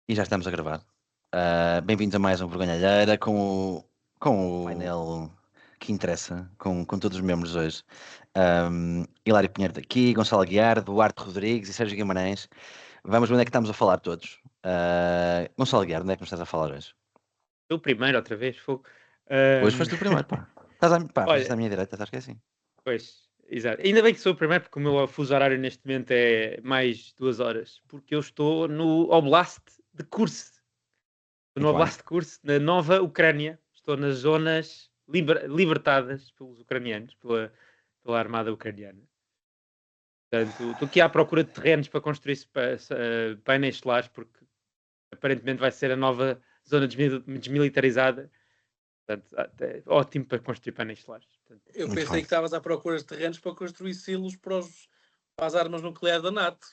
E já estamos a gravar. Bem-vindos a mais um Vergonha Alheira com o painel que interessa, com todos os membros hoje. Hilário Pinheiro daqui, Gonçalo Aguiar, Duarte Rodrigues e Sérgio Guimarães. Vamos ver onde é que estamos a falar todos. Gonçalo Aguiar, onde é que nos estás a falar hoje? Tu primeiro, outra vez, fogo. Hoje foste o primeiro, pá. Foste à Olha, minha direita, estás que é assim. pois, exato. Ainda bem que sou o primeiro, porque o meu fuso horário neste momento é mais 2 horas, porque eu estou no Oblast de Kursk. Estou no Muito bem. Oblast de Kursk, na nova Ucrânia. Estou nas zonas libertadas pelos ucranianos, pela armada ucraniana. Portanto, estou aqui à procura de terrenos para construir painéis solares, porque aparentemente vai ser a nova zona desmilitarizada. Portanto, é ótimo para construir painéis solares. Portanto, Eu Muito pensei bem. que estavas à procura de terrenos para construir silos para as armas nucleares da NATO.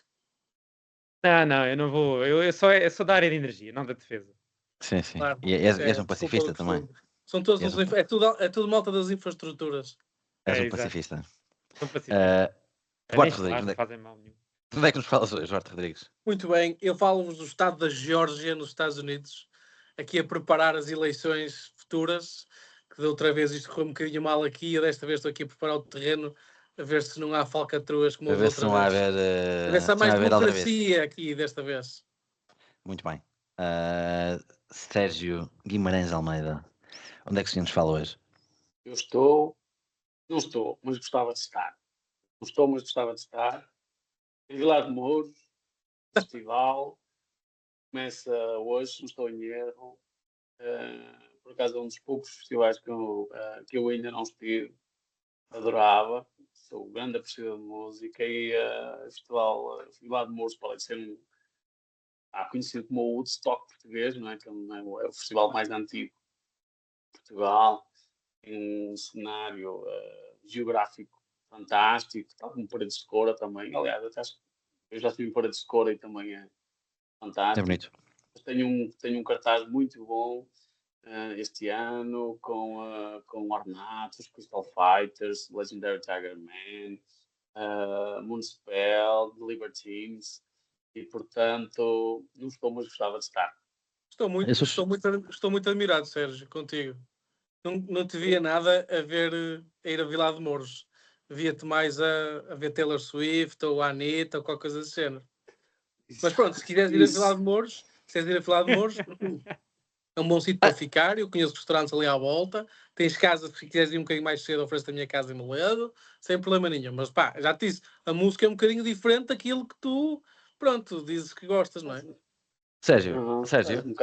não, eu não vou. Eu sou da área de energia, não da defesa. Sim, sim. Claro. E és um Desculpa pacifista o também. costume. São todos És uns, é tudo malta das infraestruturas. És um exato. pacifista. Sou pacifista. Duarte Painéis Rodrigues, solares não fazem mal nenhum. onde é que nos falas hoje, Duarte Rodrigues? Muito bem, eu falo-vos do estado da Geórgia, nos Estados Unidos, aqui a preparar as eleições futuras, que da outra vez isto correu um bocadinho mal aqui, eu desta vez estou aqui a preparar o terreno, a ver se não há falcatruas como A houve ver se outra não há a vez. ver, A ver se há se não mais há a ver outra vez. democracia aqui desta vez. Muito bem. Sérgio Guimarães Almeida, onde é que o senhor nos fala hoje? Não estou, mas gostava de estar. Não estou, mas gostava de estar. Em Vilar de Mouros, festival, começa hoje, não estou em erro. Por acaso é um dos poucos festivais que eu ainda não estive. Adorava, sou um grande apreciador de música e o festival Vilar de Mouros pode ser conhecido como o Woodstock português, não é? Que é o festival mais antigo de Portugal. Tem um cenário geográfico fantástico, tal como Paredes de Coura também. Aliás, até acho que eu já estive em Paredes de Coura e também é É fantástico. bonito. Mas tenho um cartaz muito bom este ano com Ornatos, Crystal Fighters, Legendary Tiger Man, Moonspell, The Libertines e portanto não estou, mas gostava de estar. Estou muito admirado, Sérgio, contigo. Não te via nada a ir a Vilar de Mouros. Via-te mais a ver Taylor Swift ou a Anitta ou qualquer coisa desse género. Mas pronto, se quiseres ir a Vilar de Mouros, é um bom sítio para ficar. Eu conheço restaurantes ali à volta. Tens casas, se quiseres ir um bocadinho mais cedo, ofereço a minha casa em Moledo, sem problema nenhum. Mas pá, já te disse, a música é um bocadinho diferente daquilo que tu, pronto, dizes que gostas, não é? Sérgio,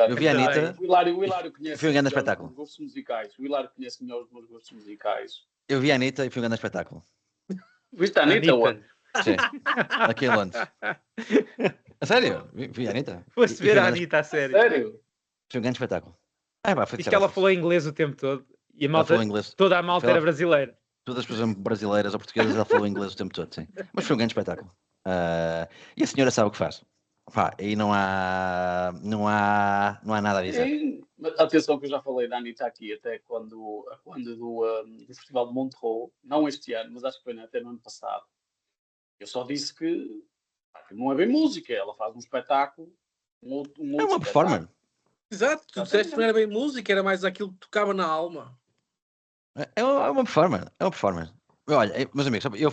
eu vi a Anitta. O Hilário conhece Foi um grande melhor espetáculo. os meus gostos musicais. O Hilário conhece melhor os meus gostos musicais. Eu vi a Anitta e foi um grande espetáculo. Viste a Anitta onde? Sim, aqui em Londres. A sério? Vi a Anitta. Foste ver a Anitta, a sério. Sério? Foi um grande espetáculo. Foi Diz que ela falou inglês o tempo todo e a malta, falou inglês. toda a malta era brasileira. Todas as pessoas brasileiras ou portuguesas, ela falou inglês o tempo todo, sim. Mas foi um grande espetáculo. E a senhora sabe o que faz. Pá, aí não há nada a dizer. Sim, mas atenção que eu já falei da Anitta aqui até quando do Festival de Montreux, não este ano, mas acho que foi até no ano passado. Eu só disse que não é bem música, ela faz um espetáculo, um outro É uma performance. Exato, tu disseste que não era bem música, era mais aquilo que tocava na alma. É uma performance. Olha, meus amigos, eu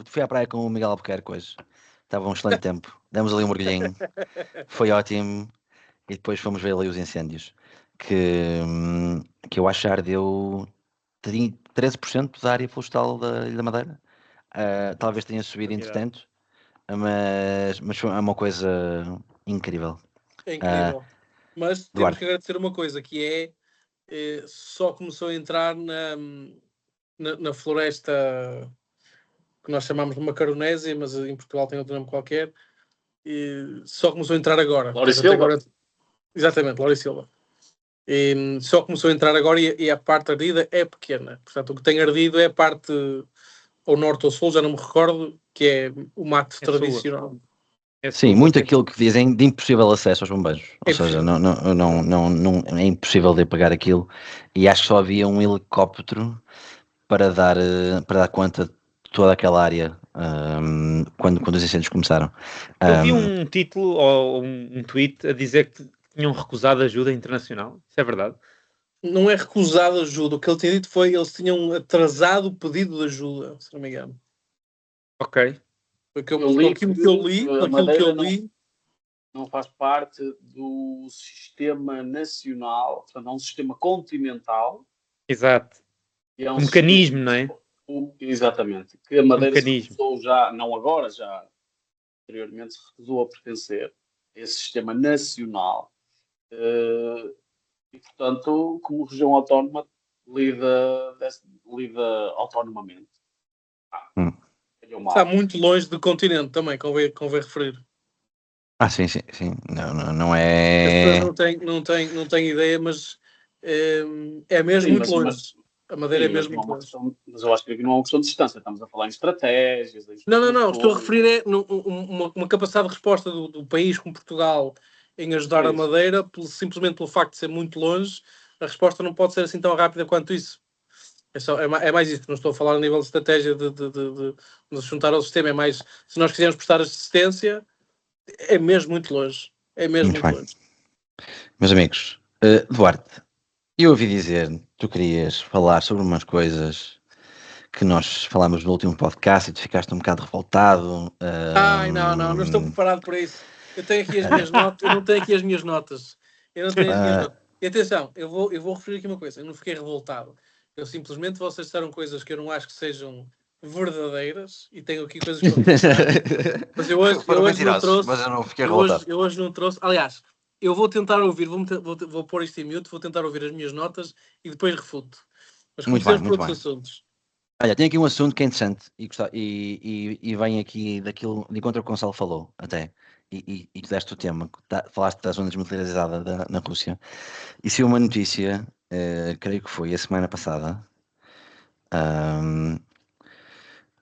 fui à praia com o Miguel Albuquerque hoje. Estava um excelente tempo. Demos ali um mergulhinho. Foi ótimo. E depois fomos ver ali os incêndios. Que eu acho que ardeu 13% da área florestal da Ilha da Madeira. Talvez tenha subido entretanto. Mas foi uma coisa incrível. É incrível. Mas temos que agradecer uma coisa, que só começou a entrar na floresta que nós chamamos de Macaronésia, mas em Portugal tem outro nome qualquer, e só começou a entrar agora. Laura Silva. Exatamente, Laura Silva. E só começou a entrar agora e a parte ardida é pequena. Portanto, o que tem ardido é a parte ao norte ou sul, já não me recordo, que é o mato tradicional. Sim, muito aquilo que dizem de impossível acesso aos bombeiros. Ou seja, não, é impossível de pegar aquilo. E acho que só havia um helicóptero para dar conta de toda aquela área quando os incêndios começaram. Eu vi um título ou um tweet a dizer que tinham recusado ajuda internacional. Isso é verdade? Não é recusado ajuda. O que ele tinha dito foi que eles tinham atrasado o pedido de ajuda, se não me engano. Ok. Porque aquilo que eu li, não faz parte do sistema nacional, portanto, é um sistema continental. Exato. E é um mecanismo, não é? Exatamente. Que a Madeira se recusou já, não agora, já anteriormente se recusou a pertencer a esse sistema nacional. E, portanto, como região autónoma, lida autonomamente. Está muito longe do continente também, convém referir. Sim. Não é... As pessoas não têm ideia, mas é mesmo muito longe. A Madeira é mesmo muito longe. Mas eu acho que aqui não é uma questão de distância, estamos a falar em estratégias. Não, estou a referir uma capacidade de resposta do país como Portugal em ajudar a Madeira, simplesmente pelo facto de ser muito longe, a resposta não pode ser assim tão rápida quanto isso. É mais isso, não estou a falar a nível de estratégia de nos juntar ao sistema, é mais, se nós quisermos prestar assistência, é mesmo muito longe. É mesmo muito longe. Meus amigos, Duarte, eu ouvi dizer que tu querias falar sobre umas coisas que nós falámos no último podcast e tu ficaste um bocado revoltado. Não estou preparado para isso. Eu tenho aqui as minhas notas, eu não tenho aqui as minhas notas. E atenção, eu vou referir aqui uma coisa, eu não fiquei revoltado. Eu simplesmente, vocês disseram coisas que eu não acho que sejam verdadeiras e tenho aqui coisas que eu mas eu hoje não trouxe. Mas eu não fiquei revoltado. Eu hoje não trouxe. Aliás, eu vou tentar ouvir, vou pôr isto em mute, vou tentar ouvir as minhas notas e depois refuto. Mas comecemos por outros assuntos. Olha, tem aqui um assunto que é interessante e vem aqui daquilo de encontro ao que o Gonçalo falou, até. E tu deste o tema, falaste da zona desmilitarizada na Rússia. E se uma notícia, creio que foi a semana passada,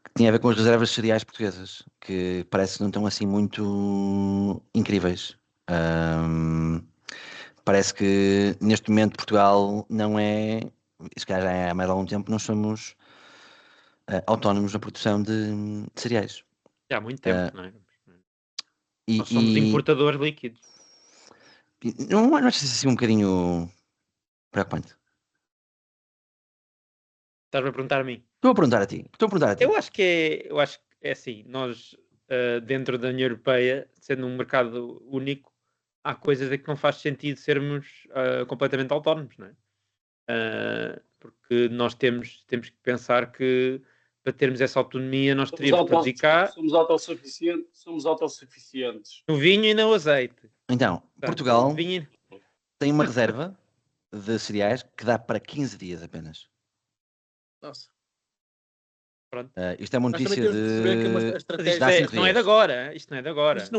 que tinha a ver com as reservas de cereais portuguesas, que parece que não estão assim muito incríveis. Parece que neste momento Portugal não é, se calhar já é há mais algum tempo, nós somos autónomos na produção de cereais. Já há muito tempo, não é? Nós somos importadores líquidos. Não achas assim um bocadinho preocupante? Estás-me a perguntar a mim? Estou a perguntar a ti. Eu acho que é assim, nós dentro da União Europeia, sendo um mercado único, há coisas em que não faz sentido sermos completamente autónomos, não é? Porque nós temos que pensar que para termos essa autonomia nós teríamos que dedicar... Somos autossuficientes. No vinho e no azeite. Então, Portugal tem uma reserva de cereais que dá para 15 dias apenas. Nossa. Pronto. Isto é uma notícia Isto não é de agora. Isto não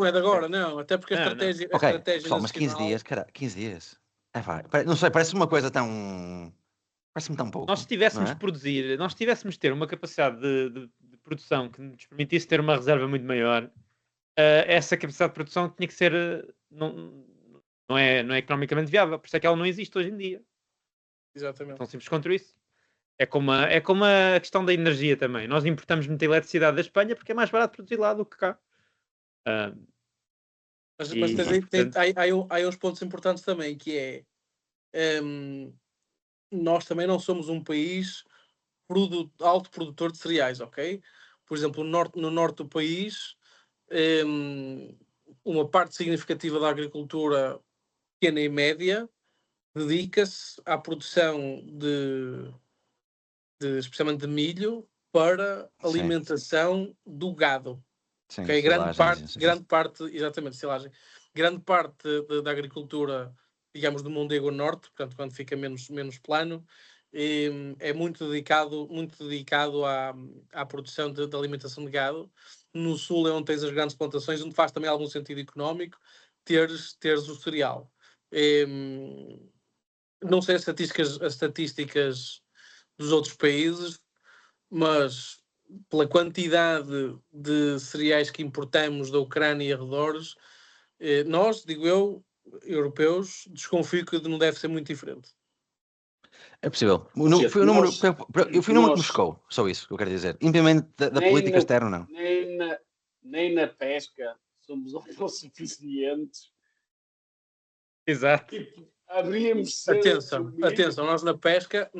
é de agora, não. Até porque a estratégia... Ok, pessoal, mas 15 dias, cara, 15 dias. Não sei, parece uma coisa tão... Parece-me tão pouco. Nós se tivéssemos produzir, nós tivéssemos ter uma capacidade de produção que nos permitisse ter uma reserva muito maior, essa capacidade de produção tinha que ser... não é economicamente viável. Por isso é que ela não existe hoje em dia. Exatamente. Tão simples quanto isso. É como a questão da energia também. Nós importamos muita eletricidade da Espanha porque é mais barato produzir lá do que cá. Mas há uns pontos importantes também, que é nós também não somos um país alto produtor de cereais, ok? Por exemplo, no norte do país, uma parte significativa da agricultura pequena e média dedica-se à produção especialmente de milho para alimentação do gado. Sim, okay? Grande parte, exatamente, silagem. Grande parte da agricultura, digamos, do Mondego Norte, portanto, quando fica menos plano, é muito dedicado à produção de alimentação de gado. No sul é onde tens as grandes plantações, onde faz também algum sentido económico teres o cereal. Não sei as estatísticas dos outros países, mas pela quantidade de cereais que importamos da Ucrânia e arredores, nós, digo eu, europeus, desconfio que não deve ser muito diferente. É possível. Gente, Foi o número, eu fui o número que me nós- chocou, só isso que eu quero dizer. Independente da política externa, não. Nem na pesca somos autossuficientes. Exato. Tipo, haveríamos ser Atenção, nós na pesca,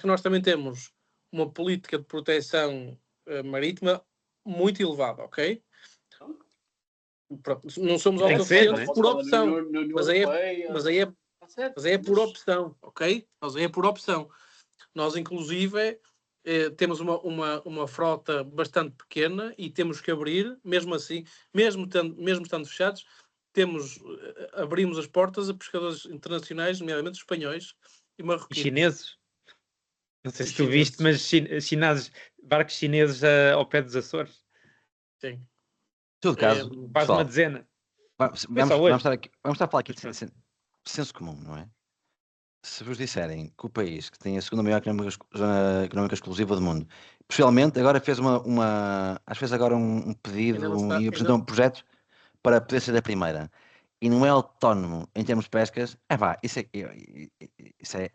nós também temos uma política de proteção marítima muito elevada, ok? Pronto, não somos Tem que ser, autossuficientes não é? por opção, mas aí é por Mas- opção, ok? Mas aí é por opção. Nós, inclusive, temos uma frota bastante pequena e temos que abrir, mesmo assim, mesmo estando fechados, abrimos as portas a pescadores internacionais, nomeadamente espanhóis e E marroquinos. chineses. Não sei E se tu viste, mas barcos chineses ao pé dos Açores. Sim. Em todo caso, Quase pessoal, uma dezena. vamos estar a falar aqui de senso comum, não é? Se vos disserem que o país que tem a segunda maior zona económica exclusiva do mundo, possivelmente agora fez acho que fez agora um pedido e apresentou um projeto para poder ser a primeira, e não é autónomo em termos de pescas, isso é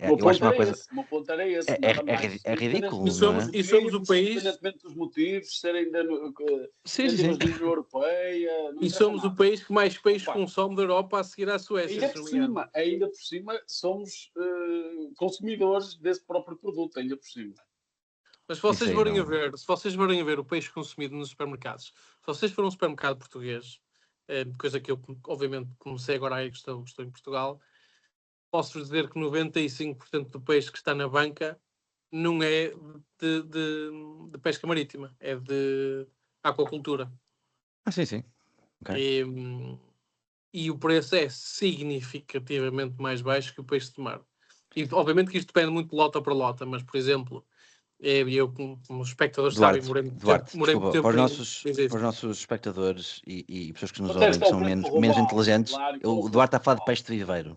eu acho uma coisa. O meu ponto era esse, É ridículo, E não é? somos o país. Independentemente dos motivos, serem da Sim. União Europeia. E somos o país que mais peixe consome da Europa a seguir à Suécia. Ainda por cima, somos consumidores desse próprio produto, ainda por cima. Mas se vocês forem a ver o peixe consumido nos supermercados, se vocês forem a um supermercado português, coisa que eu, obviamente, comecei agora aí que estou em Portugal, posso-vos dizer que 95% do peixe que está na banca não é de pesca marítima, é de aquacultura. Sim. Okay. E o preço é significativamente mais baixo que o peixe de mar. E obviamente que isto depende muito de lota para lota, mas, por exemplo, eu, como espectador, sabem, morei muito tempo para os nossos espectadores e pessoas que nos Quanto é ouvem que que são está o preço do menos robalo? inteligentes, Claro, o Duarte está a falar de peixe de viveiro.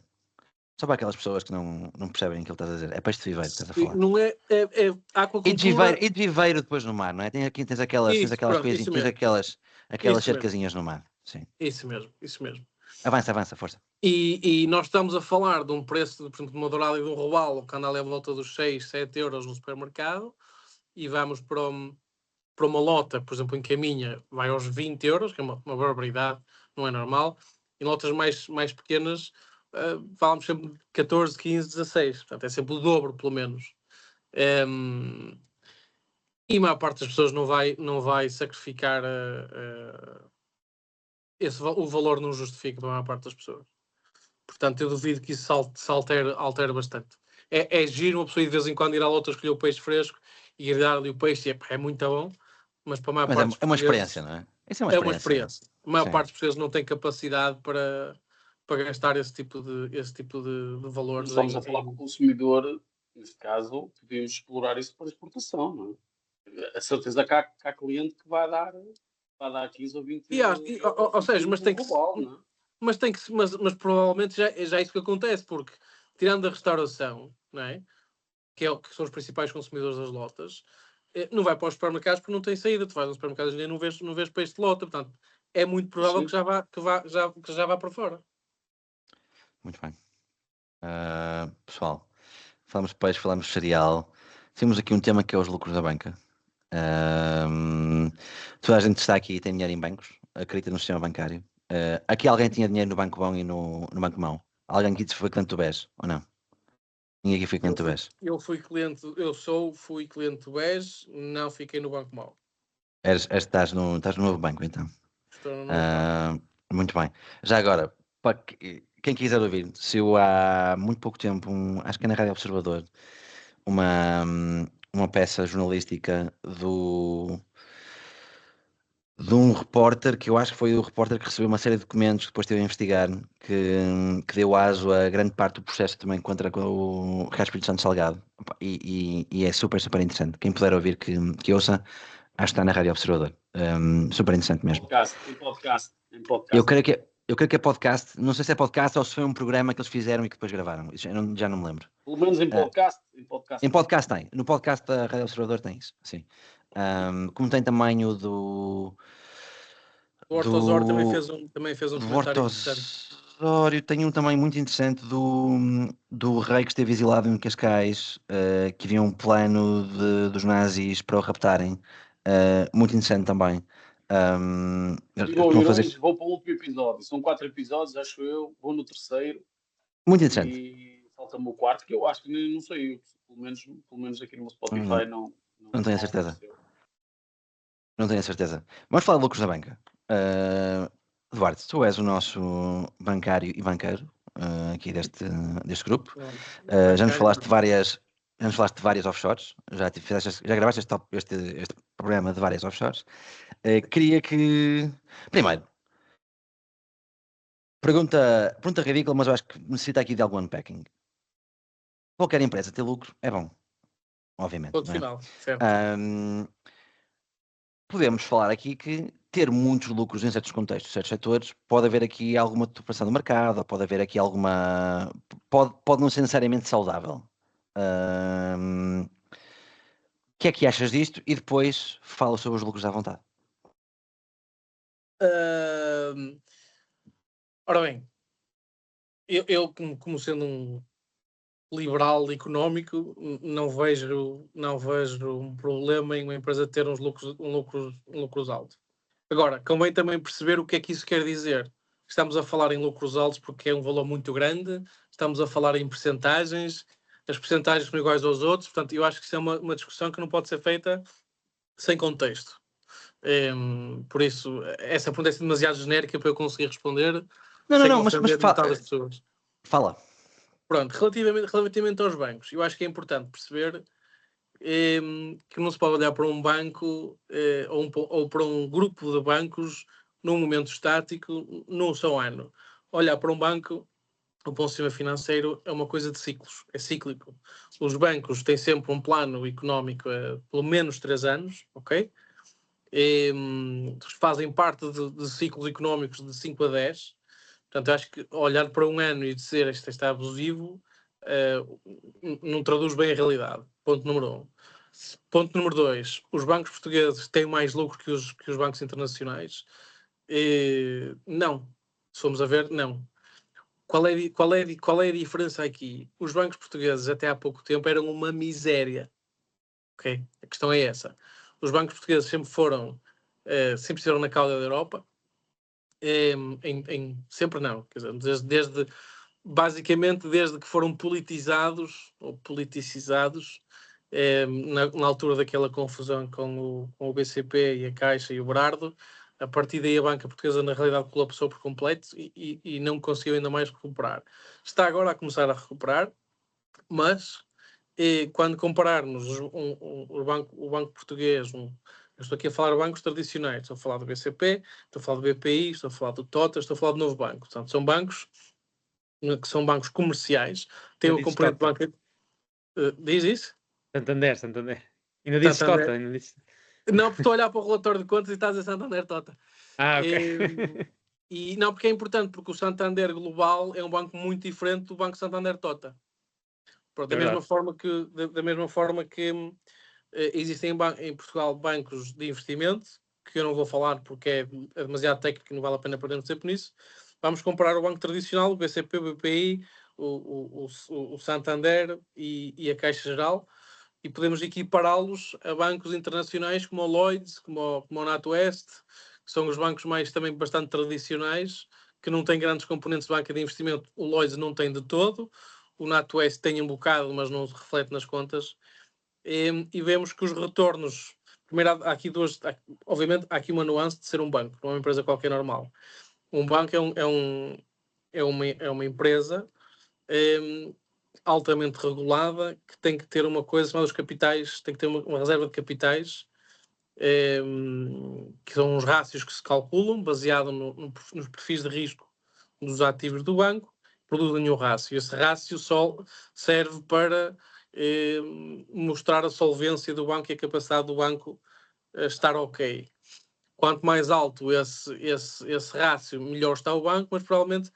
Só para aquelas pessoas que não percebem o que ele está a dizer. É peixe de viveiro que estás a falar. Não é aquacultura. E de viveiro depois no mar, não é? Tens aquelas coisinhas, tens aquelas cercazinhas no mar. Sim. Isso mesmo. Avança, força. E nós estamos a falar de um preço, por exemplo, de uma dourada e de um robalo que anda ali à volta dos 6, 7 euros no supermercado, e vamos para uma lota, por exemplo, em Caminha, vai aos 20 euros, que é uma barbaridade, não é normal. Em lotas mais pequenas, falamos sempre de 14, 15, 16. Portanto, é sempre o dobro, pelo menos. E a maior parte das pessoas não vai sacrificar o valor não justifica para a maior parte das pessoas. Portanto, eu duvido que isso se altere bastante. É giro uma pessoa de vez em quando ir à outra escolher o peixe fresco e grelhar ali o peixe, é muito bom, mas para a maior parte é uma experiência, não é? Isso é uma experiência. A maior parte dos portugueses não tem capacidade para gastar esse tipo de valores. Estamos a falar com o consumidor, neste caso, podemos explorar isso para exportação, não é? A certeza que há cliente que vai dar 15 ou 20 ou seja, mas tem que global, não é? mas provavelmente já é isso que acontece, porque tirando a restauração, não é? Que são os principais consumidores das lotas, não vai para os supermercados porque não tem saída. Tu vais aos supermercados e não vês peixe de lota, portanto é muito provável que já vá para fora. Muito bem. Pessoal, falamos de peixe, falamos de cereal. Temos aqui um tema que é os lucros da banca. Toda a gente está aqui e tem dinheiro em bancos, acredita no sistema bancário. Aqui alguém tinha dinheiro no banco bom e no banco mau? Alguém aqui foi cliente do BES ou não? Ninguém aqui foi cliente do BES? Fui cliente do BES, não fiquei no banco mau. Estás no novo banco então? Estou no novo banco. Muito bem. Já agora, para quem quiser ouvir, se eu há muito pouco tempo, acho que é na Rádio Observador, uma peça jornalística de um repórter, que eu acho que foi o repórter que recebeu uma série de documentos que depois esteve a investigar, que deu aso a grande parte do processo também contra o Ricardo Espírito Santo Salgado. E é super, super interessante. Quem puder ouvir que ouça, acho que está na Rádio Observador. Super interessante mesmo. Em podcast. Eu creio que é podcast. Não sei se é podcast ou se foi um programa que eles fizeram e que depois gravaram. Isso já não me lembro. Pelo menos em podcast. Em podcast tem. No podcast da Rádio Observador tem isso, sim. Como tem também o o Hortosor também fez um comentário interessante. Osório, tem um também muito interessante do rei que esteve exilado em Cascais, que havia um plano dos nazis para o raptarem. Muito interessante também. E vou Estão a ouvir fazer hoje, vou para o último episódio. São 4 episódios, acho eu. Vou no terceiro muito interessante. e falta-me o quarto, que eu acho que nem, não sei. Pelo menos aqui no meu Spotify Não tenho a certeza. apareceu. Não tenho a certeza. Vamos falar de lucros da banca. Duarte, tu és o nosso bancário e banqueiro aqui deste grupo. Já nos falaste de várias offshores. Já gravaste este programa de várias offshores. Queria que. Primeiro, pergunta ridícula, mas eu acho que necessita aqui de algum unpacking. Qualquer empresa ter lucro é bom, obviamente. Ponto Não é? final, certo. Podemos falar aqui que ter muitos lucros em certos contextos, certos setores, pode haver aqui alguma deturpação do mercado, ou pode haver aqui alguma. Pode não ser necessariamente saudável. O que é que achas disto? E depois fala sobre os lucros à vontade. Ora bem, eu como sendo um liberal económico, não vejo um problema em uma empresa ter uns lucros altos. Agora, convém também perceber o que é que isso quer dizer. Estamos a falar em lucros altos porque é um valor muito grande, estamos a falar em percentagens, as percentagens são iguais aos outros, portanto, eu acho que isso é uma discussão que não pode ser feita sem contexto. Por isso, essa pergunta é demasiado genérica para eu conseguir responder sem Mas ofender metade das pessoas. fala. Pronto, relativamente aos bancos, eu acho que é importante perceber que não se pode olhar para um banco ou para um grupo de bancos num momento estático, num só ano. Olhar para um banco, o bom sistema financeiro é uma coisa de ciclos, é cíclico. Os bancos têm sempre um plano económico pelo menos 3 anos, ok? Fazem parte de ciclos económicos de 5 a 10. Portanto, eu acho que olhar para um ano e dizer isto está abusivo não traduz bem a realidade. Ponto número 1. Ponto número 2. Os bancos portugueses têm mais lucro que os bancos internacionais? Não. Se formos a ver, não. Qual é a diferença aqui? Os bancos portugueses até há pouco tempo eram uma miséria. Okay? A questão é essa. Os bancos portugueses sempre estiveram na cauda da Europa. Sempre não. Quer dizer, basicamente desde que foram politizados ou politicizados na altura daquela confusão com o BCP e a Caixa e o Brardo. A partir daí a banca portuguesa na realidade colapsou por completo e não conseguiu ainda mais recuperar. Está agora a começar a recuperar, mas quando compararmos o banco português, eu estou aqui a falar de bancos tradicionais, estou a falar do BCP, estou a falar do BPI, estou a falar do TOTA, estou a falar do Novo Banco. Portanto, são bancos que são bancos comerciais, têm o componente de banca. Diz isso? Santander. Ainda disse TOTA. Não, porque estou a olhar para o relatório de contas e estás a Santander TOTA. Ok. E não, porque é importante, porque o Santander Global é um banco muito diferente do Banco Santander TOTA. Pronto, da mesma forma que existem em Portugal bancos de investimento, que eu não vou falar porque é demasiado técnico e não vale a pena perdermos tempo nisso. Vamos comparar o banco tradicional, o BCP, o BPI, o Santander e a Caixa Geral, e podemos equipará-los a bancos internacionais como o Lloyds, como o NatWest, que são os bancos mais também bastante tradicionais, que não têm grandes componentes de banca de investimento. O Lloyds não tem de todo, o NatWest tem um bocado, mas não se reflete nas contas. E vemos que os retornos... Primeiro, obviamente, há aqui uma nuance de ser um banco, não é uma empresa qualquer normal. Um banco é uma empresa altamente regulada que tem que ter uma coisa chamada os capitais, tem que ter uma reserva de capitais, que são os rácios que se calculam, baseado nos perfis de risco dos ativos do banco, produzem um rácio. Esse rácio só serve para mostrar a solvência do banco e a capacidade do banco estar ok. Quanto mais alto esse rácio, melhor está o banco, mas provavelmente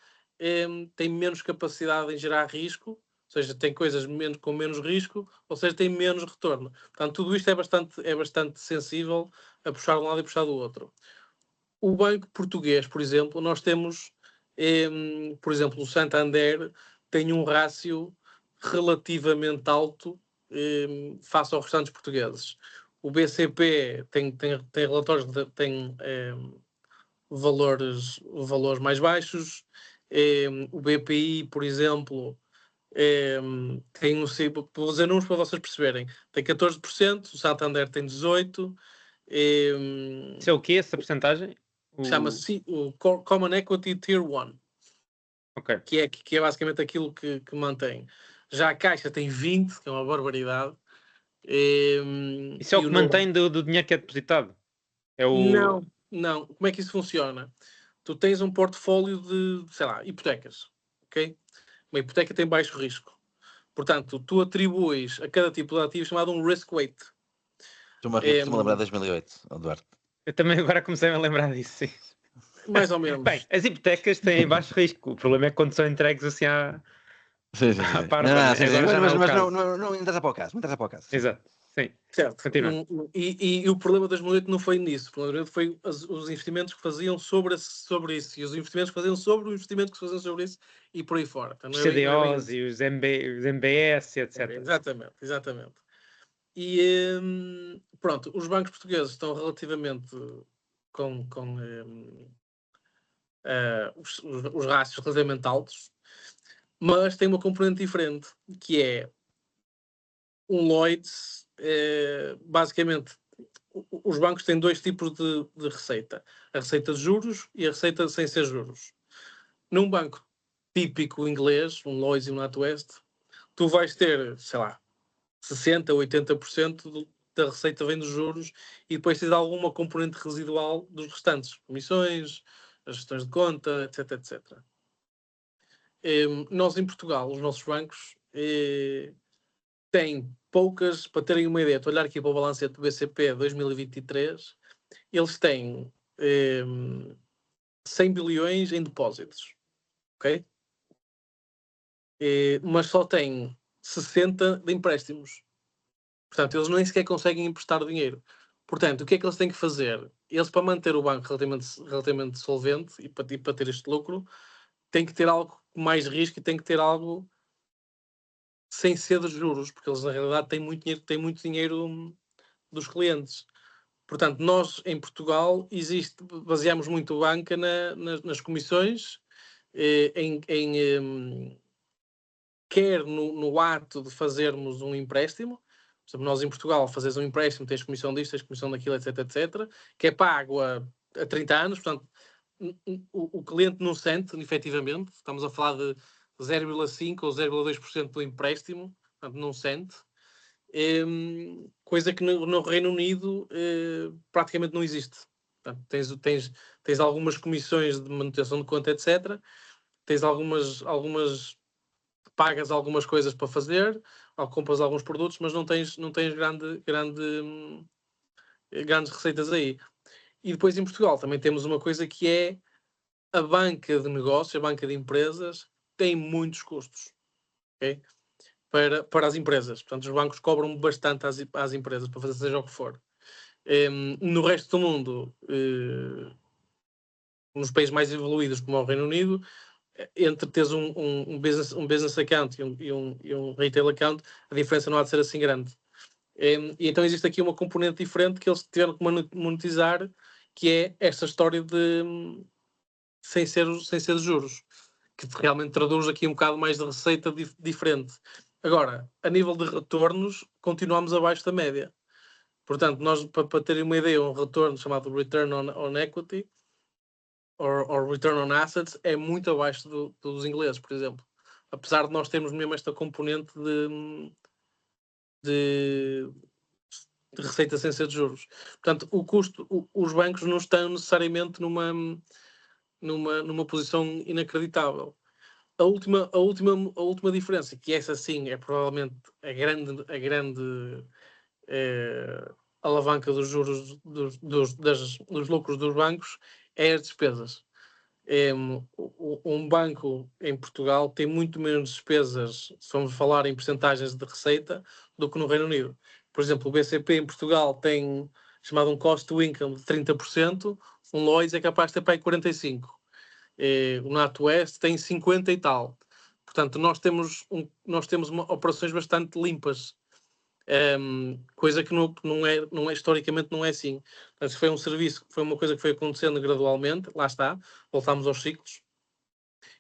tem menos capacidade em gerar risco, ou seja, tem coisas com menos risco, ou seja, tem menos retorno. Portanto, tudo isto é bastante sensível a puxar de um lado e puxar do outro. O banco português, por exemplo, nós temos Por exemplo, o Santander tem um rácio relativamente alto face aos restantes portugueses. O BCP tem relatórios que têm valores mais baixos. O BPI, por exemplo, tem vou dizer números para vocês perceberem, tem 14%, o Santander tem 18%. Isso é o quê, essa porcentagem? Chama-se o Common Equity Tier 1. Okay. Que é basicamente aquilo que mantém. Já a Caixa tem 20, que é uma barbaridade. Isso é o que mantém do dinheiro que é depositado? Não. Como é que isso funciona? Tu tens um portfólio de, sei lá, hipotecas. Ok? Uma hipoteca tem baixo risco. Portanto, tu atribuis a cada tipo de ativo chamado um risk weight. Estou-me a lembrar de 2008, Eduardo. Eu também agora comecei a lembrar disso, sim. Mais ou menos. Bem, as hipotecas têm baixo risco. O problema é quando são entregues assim à parva. Mas não interessa para o caso. Exato, sim. Certo. E o problema das 2008 não foi nisso. O problema foi os investimentos que faziam sobre isso. E os investimentos que faziam sobre o investimento que faziam sobre isso e por aí fora. Então, os CDOs e os MBS, etc. Exatamente. E pronto, os bancos portugueses estão relativamente com os rácios relativamente altos, mas tem uma componente diferente, que é um Lloyds. Basicamente, os bancos têm dois tipos de receita: a receita de juros e a receita sem ser juros. Num banco típico inglês, um Lloyds e um NatWest, tu vais ter, sei lá, 60% ou 80% da receita vem dos juros e depois tens alguma componente residual dos restantes, comissões, as gestões de conta, etc. Nós em Portugal, os nossos bancos têm poucas, para terem uma ideia, estou a olhar aqui para o balancete do BCP 2023, eles têm 100 bilhões em depósitos, ok? Mas só têm 60 de empréstimos. Portanto, eles nem sequer conseguem emprestar dinheiro. Portanto, o que é que eles têm que fazer? Eles, para manter o banco relativamente solvente e para ter este lucro, têm que ter algo com mais risco e têm que ter algo sem ser de juros, porque eles, na realidade, têm muito dinheiro dos clientes. Portanto, nós, em Portugal, baseamos muito a banca nas comissões, quer no ato de fazermos um empréstimo. Por exemplo, nós em Portugal fazes um empréstimo, tens comissão disto, tens comissão daquilo, etc., que é pago a 30 anos, portanto, o cliente não sente, efetivamente, estamos a falar de 0,5% ou 0,2% do empréstimo, portanto, não sente. Coisa que no Reino Unido praticamente não existe. Portanto, tens algumas comissões de manutenção de conta, etc., tens algumas pagas algumas coisas para fazer, ou compras alguns produtos, mas não tens grandes receitas aí. E depois em Portugal também temos uma coisa que é a banca de negócios, a banca de empresas, tem muitos custos, okay? para as empresas. Portanto, os bancos cobram bastante às empresas para fazer seja o que for. No resto do mundo, nos países mais evoluídos, como o Reino Unido, entre teres um business account e um retail account, a diferença não há de ser assim grande. E então existe aqui uma componente diferente que eles tiveram que monetizar, que é esta história de sem ser de juros, que realmente traduz aqui um bocado mais de receita diferente. Agora, a nível de retornos, continuamos abaixo da média. Portanto, nós, para terem uma ideia, um retorno chamado Return on Equity, ou Return on Assets, é muito abaixo dos ingleses, por exemplo. Apesar de nós termos mesmo esta componente de receita sem ser de juros. Portanto, os bancos não estão necessariamente numa posição inacreditável. A última diferença, que essa sim é provavelmente a grande alavanca dos juros dos lucros dos bancos, é as despesas. Um banco em Portugal tem muito menos despesas, se vamos falar em percentagens de receita, do que no Reino Unido. Por exemplo, o BCP em Portugal tem chamado um cost to income de 30%, um Lloyds é capaz de ter para aí 45%. o NatWest tem 50 e tal. Portanto, nós temos operações bastante limpas. Coisa que não é historicamente não é assim. Portanto, foi um serviço, foi uma coisa que foi acontecendo gradualmente, lá está, voltámos aos ciclos,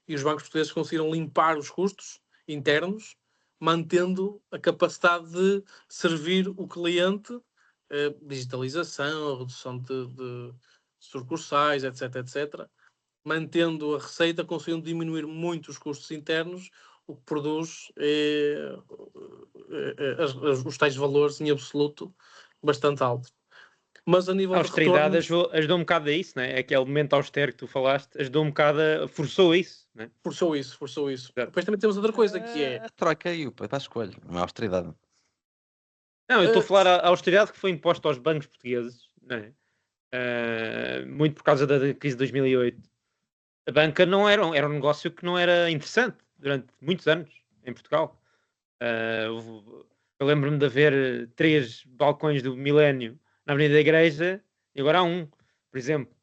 e os bancos portugueses conseguiram limpar os custos internos, mantendo a capacidade de servir o cliente, digitalização, a redução de sucursais, etc., mantendo a receita, conseguiram diminuir muito os custos internos, o que produz os tais valores em absoluto bastante altos. Mas a nível a austeridade de retornos, ajudou um bocado a isso, né? Aquele momento austero que tu falaste, ajudou um bocado forçou isso, né? forçou isso. Depois também temos outra coisa que é... A troca e o para a escolha, não é austeridade. Não, eu estou a falar a austeridade que foi imposta aos bancos portugueses, né? Muito por causa da crise de 2008. A banca não era um negócio que não era interessante durante muitos anos em Portugal. Eu lembro-me de haver 3 balcões do Milénio na Avenida da Igreja e agora há um, por exemplo.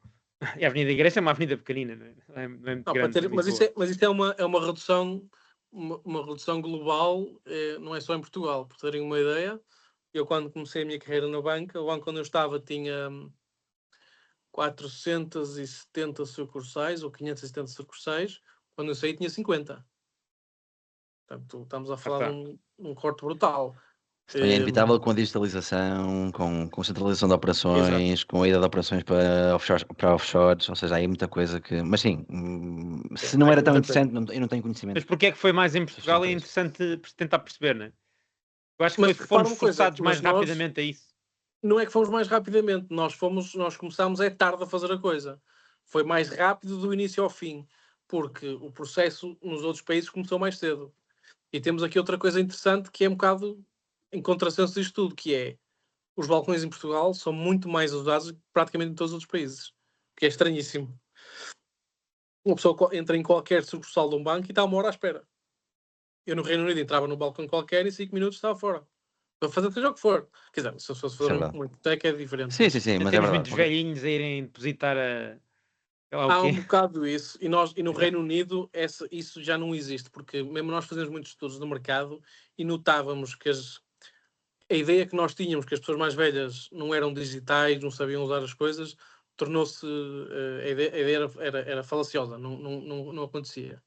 E a Avenida da Igreja é uma avenida pequenina, não é muito grande. Mas isso é uma redução, uma redução global, não é só em Portugal. Por terem uma ideia, eu quando comecei a minha carreira na banca, o banco onde eu estava tinha 470 sucursais ou 570 sucursais, quando eu saí tinha 50. Portanto, estamos a falar de um corte brutal. Isto é inevitável com a digitalização, com centralização de operações, Exato. com a ida de operações para offshores, ou seja, há aí muita coisa que... Mas sim, se não era tão interessante, eu não tenho conhecimento. Mas porquê é que foi mais em Portugal? É interessante tentar perceber, não é? Eu acho que fomos forçados mais rapidamente a isso. Não é que fomos mais rapidamente, nós começámos tarde a fazer a coisa. Foi mais rápido do início ao fim, porque o processo nos outros países começou mais cedo. E temos aqui outra coisa interessante que é um bocado em contrassenso disto tudo, que é os balcões em Portugal são muito mais usados praticamente em todos os outros países, que é estranhíssimo. Uma pessoa entra em qualquer sucursal de um banco e está uma hora à espera. Eu no Reino Unido entrava no balcão qualquer e 5 minutos estava fora. Para fazer seja o que for. Quer dizer, se fosse fazer muito tech é diferente. Sim, mas temos muitos velhinhos a irem depositar há um bocado isso. E no Reino Unido isso já não existe, porque mesmo nós fazemos muitos estudos no mercado e notávamos que a ideia que nós tínhamos que as pessoas mais velhas não eram digitais, não sabiam usar as coisas, tornou-se... a ideia era falaciosa, não acontecia.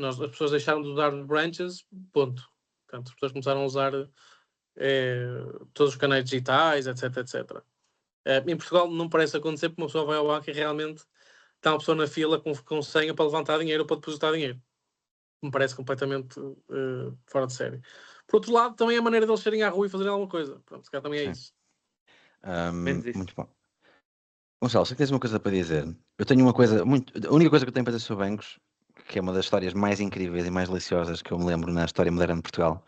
As pessoas deixaram de usar os branches, ponto. Portanto, as pessoas começaram a usar todos os canais digitais, etc. Em Portugal não parece acontecer porque uma pessoa vai ao banco e realmente está uma pessoa na fila com senha para levantar dinheiro ou para depositar dinheiro. Me parece completamente fora de série. Por outro lado, também é a maneira deles serem à rua e fazerem alguma coisa. Pronto, se calhar também é isso. Muito bom. Gonçalo, sei que tens uma coisa para dizer. Eu tenho uma coisa, a única coisa que eu tenho para dizer sobre bancos, que é uma das histórias mais incríveis e mais deliciosas que eu me lembro na história moderna de Portugal,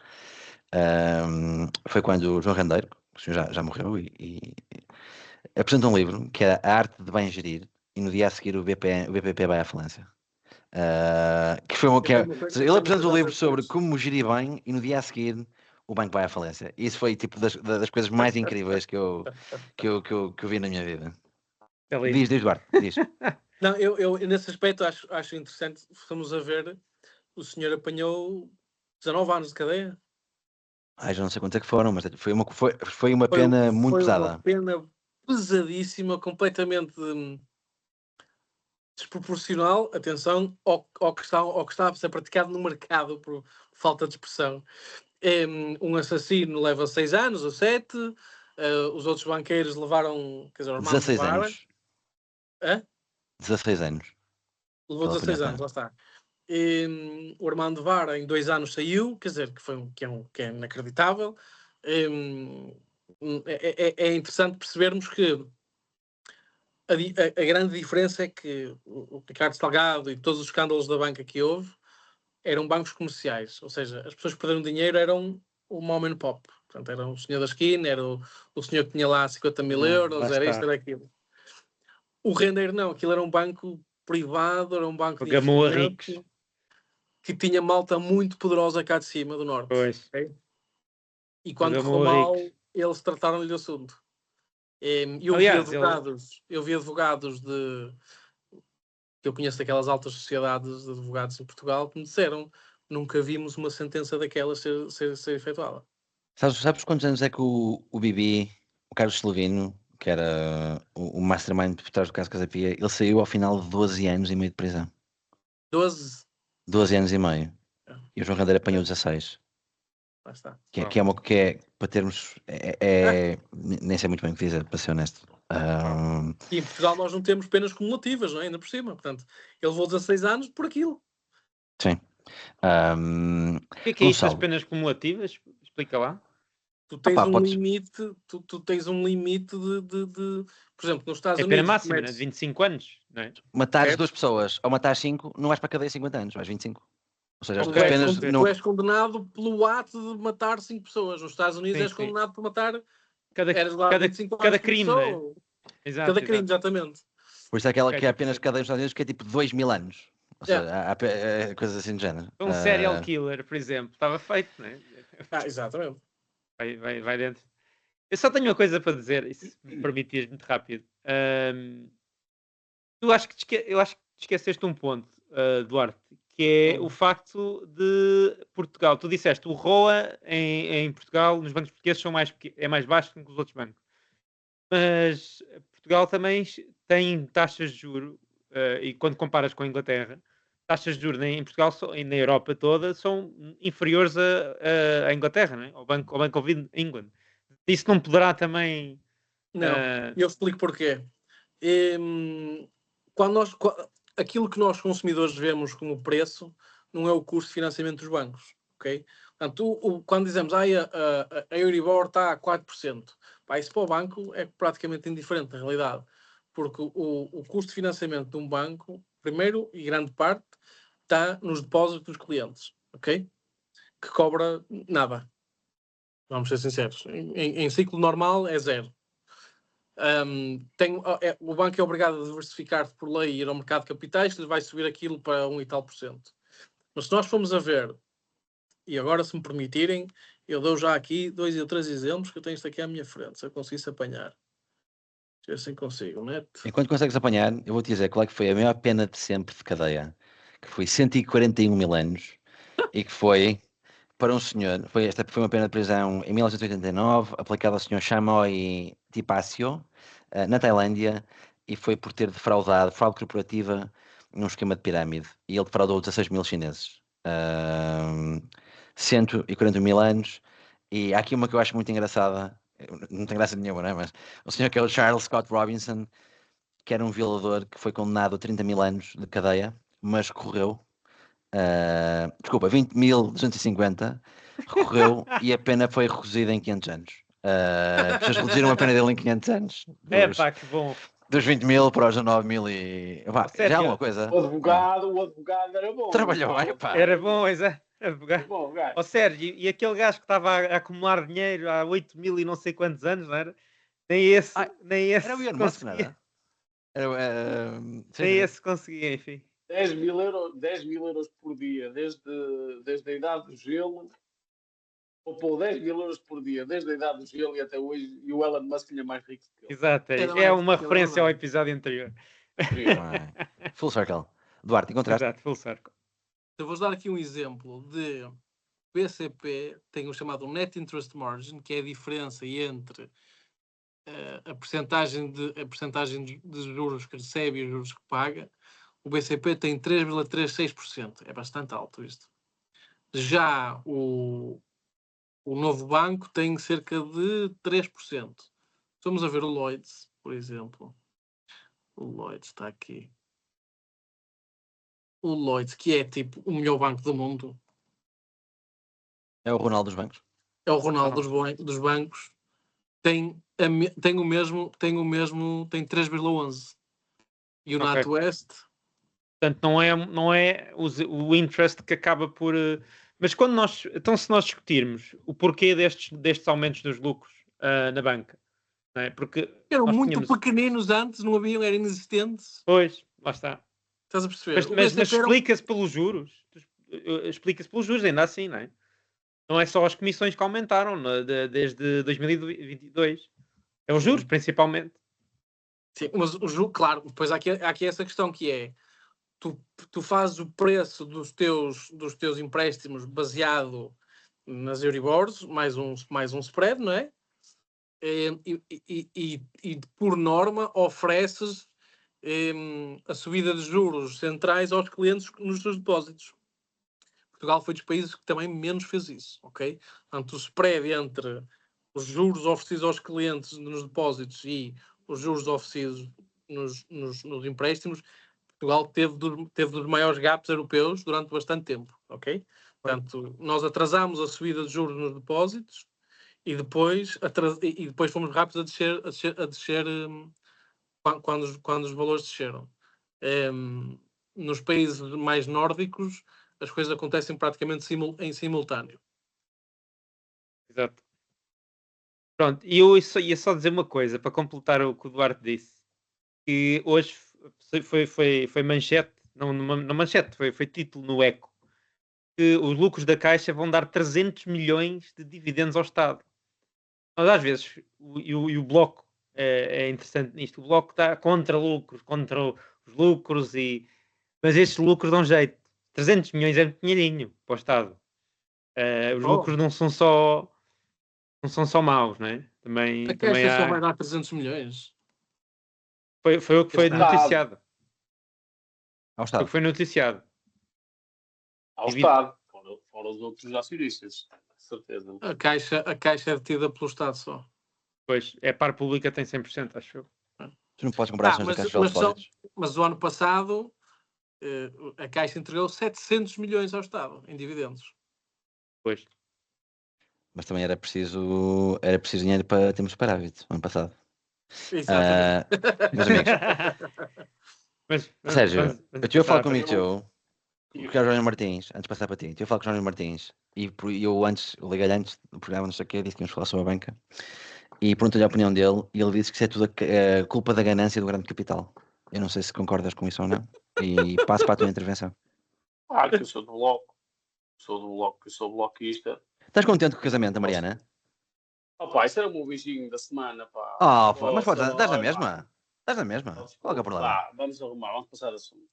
foi quando o João Rendeiro, o senhor já morreu, e apresenta um livro que é A Arte de Bem Gerir, e no dia a seguir o BPP vai à falência. Ele apresenta um livro sobre como gerir bem e no dia a seguir o banco vai à falência. E isso foi tipo das coisas mais incríveis que eu vi na minha vida. Diz, Eduardo, diz. Não, eu nesse aspecto acho interessante. Estamos a ver, o senhor apanhou 19 anos de cadeia. Já não sei quanto é que foram, mas foi uma pena muito pesada. Foi uma pena pesadíssima, completamente desproporcional, atenção, ao que está a ser praticado no mercado por falta de expressão. Um assassino leva 6 anos ou 7, os outros banqueiros levaram, quer dizer, 16 anos. Hã? 16 anos. Levou 16 anos, lá está. O Armando Vara em 2 anos saiu, quer dizer, que é inacreditável. É interessante percebermos que a grande diferença é que o Ricardo Salgado e todos os escândalos da banca que houve eram bancos comerciais, ou seja, as pessoas que perderam dinheiro eram o mom and pop, portanto, era o senhor da esquina, era o senhor que tinha lá 50 mil euros, era isto, era aquilo. O Rendeiro não, aquilo era um banco privado, era um banco de investimento que tinha malta muito poderosa cá de cima, do norte. Pois. Okay? E quando correu mal, eles trataram-lhe do assunto. Eu vi advogados que eu conheço daquelas altas sociedades de advogados em Portugal, que me disseram nunca vimos uma sentença daquelas ser efetuada. Sabes quantos anos é que o Bibi, o Carlos Slovino, que era o mastermind por trás do caso Casa Pia, ele saiu ao final de 12 anos e meio de prisão. 12. 12 anos e meio. É. E o João Randeiro apanhou 16. Lá está. Que é para termos. Nem sei muito bem o que dizer, para ser honesto. E em Portugal nós não temos penas cumulativas, não é? Ainda por cima. Portanto, ele levou 16 anos por aquilo. Sim. O que é isto das penas cumulativas? Explica lá. Tu tens limite, tu tens um limite de por exemplo, nos Estados Unidos... É pena máxima, né? De 25 anos, não é? Matares 2 pessoas ou matares 5, não vais para a cadeia 50 anos, vais 25. Ou seja, as penas... Tu és condenado pelo ato de matar 5 pessoas. Nos Estados Unidos és condenado por matar... Cada crime, não é? Exato, cada crime, exatamente. Por isso é aquela que é apenas cadeia nos Estados Unidos, que é tipo 2.000 anos. Ou seja, há coisas assim do género. Um serial killer, por exemplo, estava feito, não é? Exatamente. Vai dentro. Eu só tenho uma coisa para dizer, se me permitires, muito rápido. Eu acho que te esqueceste um ponto, Duarte, que é o facto de Portugal. Tu disseste, o ROA em Portugal, nos bancos portugueses, é mais baixo do que os outros bancos. Mas Portugal também tem taxas de juros, e quando comparas com a Inglaterra, taxas de juros em Portugal e na Europa toda são inferiores à Inglaterra, não é? ao Bank of England. Isso não poderá também... Não, eu explico porquê. Aquilo que nós consumidores vemos como preço não é o custo de financiamento dos bancos, ok? Portanto, quando dizemos a Euribor está a 4%, isso para o banco é praticamente indiferente na realidade, porque o custo de financiamento de um banco, primeiro e grande parte, está nos depósitos dos clientes, ok? Que cobra nada. Vamos ser sinceros. Em ciclo normal é zero. O banco é obrigado a diversificar por lei e ir ao mercado de capitais, que lhe vai subir aquilo para 1 e tal %. Mas se nós formos a ver, e agora se me permitirem, eu dou já aqui 2 ou 3 exemplos que eu tenho isto aqui à minha frente, se eu conseguisse apanhar. Se eu assim consigo, net. Enquanto consegues apanhar, eu vou-te dizer qual é que foi a maior pena de sempre de cadeia, que foi 141 mil anos, e que foi para um senhor, esta foi uma pena de prisão em 1989, aplicada ao senhor Chamoy Tipasio, na Tailândia, e foi por ter defraudado, fraude corporativa, num esquema de pirâmide. E ele defraudou 16 mil chineses. 140 mil anos. E há aqui uma que eu acho muito engraçada, não tem graça nenhuma, não é? Mas o senhor que é o Charles Scott Robinson, que era um violador que foi condenado a 30 mil anos de cadeia, mas correu. 20.250, recorreu e a pena foi reduzida em 500 anos. Vocês reduziram a pena dele em 500 anos. Que bom. Dos 20 mil para os 19 mil e... já é uma coisa. O advogado era bom. Trabalhou bem, pá. Era bom, exato. Sérgio, e aquele gajo que estava a acumular dinheiro há 8 mil e não sei quantos anos, não era? Nem esse era o Elon Musk, não era? Nem esse conseguia, enfim. 10 mil euros por dia, desde a idade do gelo, ou 10 mil euros por dia, desde a idade do gelo e até hoje, e o Elon Musk tinha mais rico que ele. Exato, é uma referência ao episódio anterior. Full circle. Duarte, encontraste? Exato, full circle. Eu vou dar aqui um exemplo de BCP, tem o chamado Net Interest Margin, que é a diferença entre a percentagem de juros que recebe e os juros que paga. O BCP tem 3,36%. É bastante alto isto. Já o novo banco tem cerca de 3%. Vamos a ver o Lloyds, por exemplo. O Lloyds está aqui. O Lloyds, que é tipo o melhor banco do mundo. É o Ronaldo dos bancos? É o Ronaldo dos bancos. Tem 3,11%. E o NatWest... Portanto, não é o interest que acaba por... Mas quando se nós discutirmos o porquê destes aumentos dos lucros na banca, não é? Porque eram muito pequeninos antes, não haviam, eram inexistentes. Pois, lá está. Estás a perceber? Mas explica-se pelos juros. Explica-se pelos juros, ainda assim, não é? Não é só as comissões que aumentaram desde 2022. É os juros, principalmente. Sim, mas o juro, claro, depois há aqui essa questão que é tu fazes o preço dos teus empréstimos baseado nas Euribors, mais um spread, não é? E por norma ofereces a subida de juros centrais aos clientes nos seus depósitos. Portugal foi dos países que também menos fez isso, ok? Portanto, o spread entre os juros oferecidos aos clientes nos depósitos e os juros oferecidos nos empréstimos, Portugal teve dos maiores gaps europeus durante bastante tempo, ok? Portanto, nós atrasámos a subida de juros nos depósitos e depois fomos rápidos a descer quando os valores desceram. Nos países mais nórdicos, as coisas acontecem praticamente em simultâneo. Exato. Pronto, e eu ia só dizer uma coisa para completar o que o Duarte disse, que hoje foi manchete, não manchete, foi título no Eco, que os lucros da Caixa vão dar 300 milhões de dividendos ao Estado. Mas às vezes, o Bloco é interessante nisto, o Bloco está contra lucros, contra os lucros, mas estes lucros dão jeito. 300 milhões é dinheirinho para o Estado. Os lucros não são só maus, não é? A Caixa só vai dar 300 milhões. Foi o que foi noticiado. Ao Estado. Foi o que foi noticiado. Ao Estado. Fora os outros acionistas. Certeza. A Caixa é detida pelo Estado só. Pois, a par pública tem 100%, acho eu. Tu não podes comprar ações da Caixa de Depósitos. Mas o ano passado a Caixa entregou 700 milhões ao Estado em dividendos. Pois. Mas também era preciso dinheiro para termos superávit ano passado. Exatamente. Meus amigos. Sérgio, eu estive a falar com o amigo teu, que é o Jorge Martins, antes de passar para ti. Estive a falar com o Jorge Martins e eu liguei-lhe antes do programa, não sei o quê, disse que íamos falar sobre a banca e perguntei-lhe a opinião dele e ele disse que isso é tudo a culpa da ganância do grande capital. Eu não sei se concordas com isso ou não e passo para a tua intervenção. Claro que eu sou do Bloco. Eu sou bloquista. Estás contente com o casamento da Mariana? Isso era o meu beijinho da semana, pá. Mas pode dar na mesma. Estás na mesma? Qual é o problema? Vamos arrumar, vamos passar a assunto.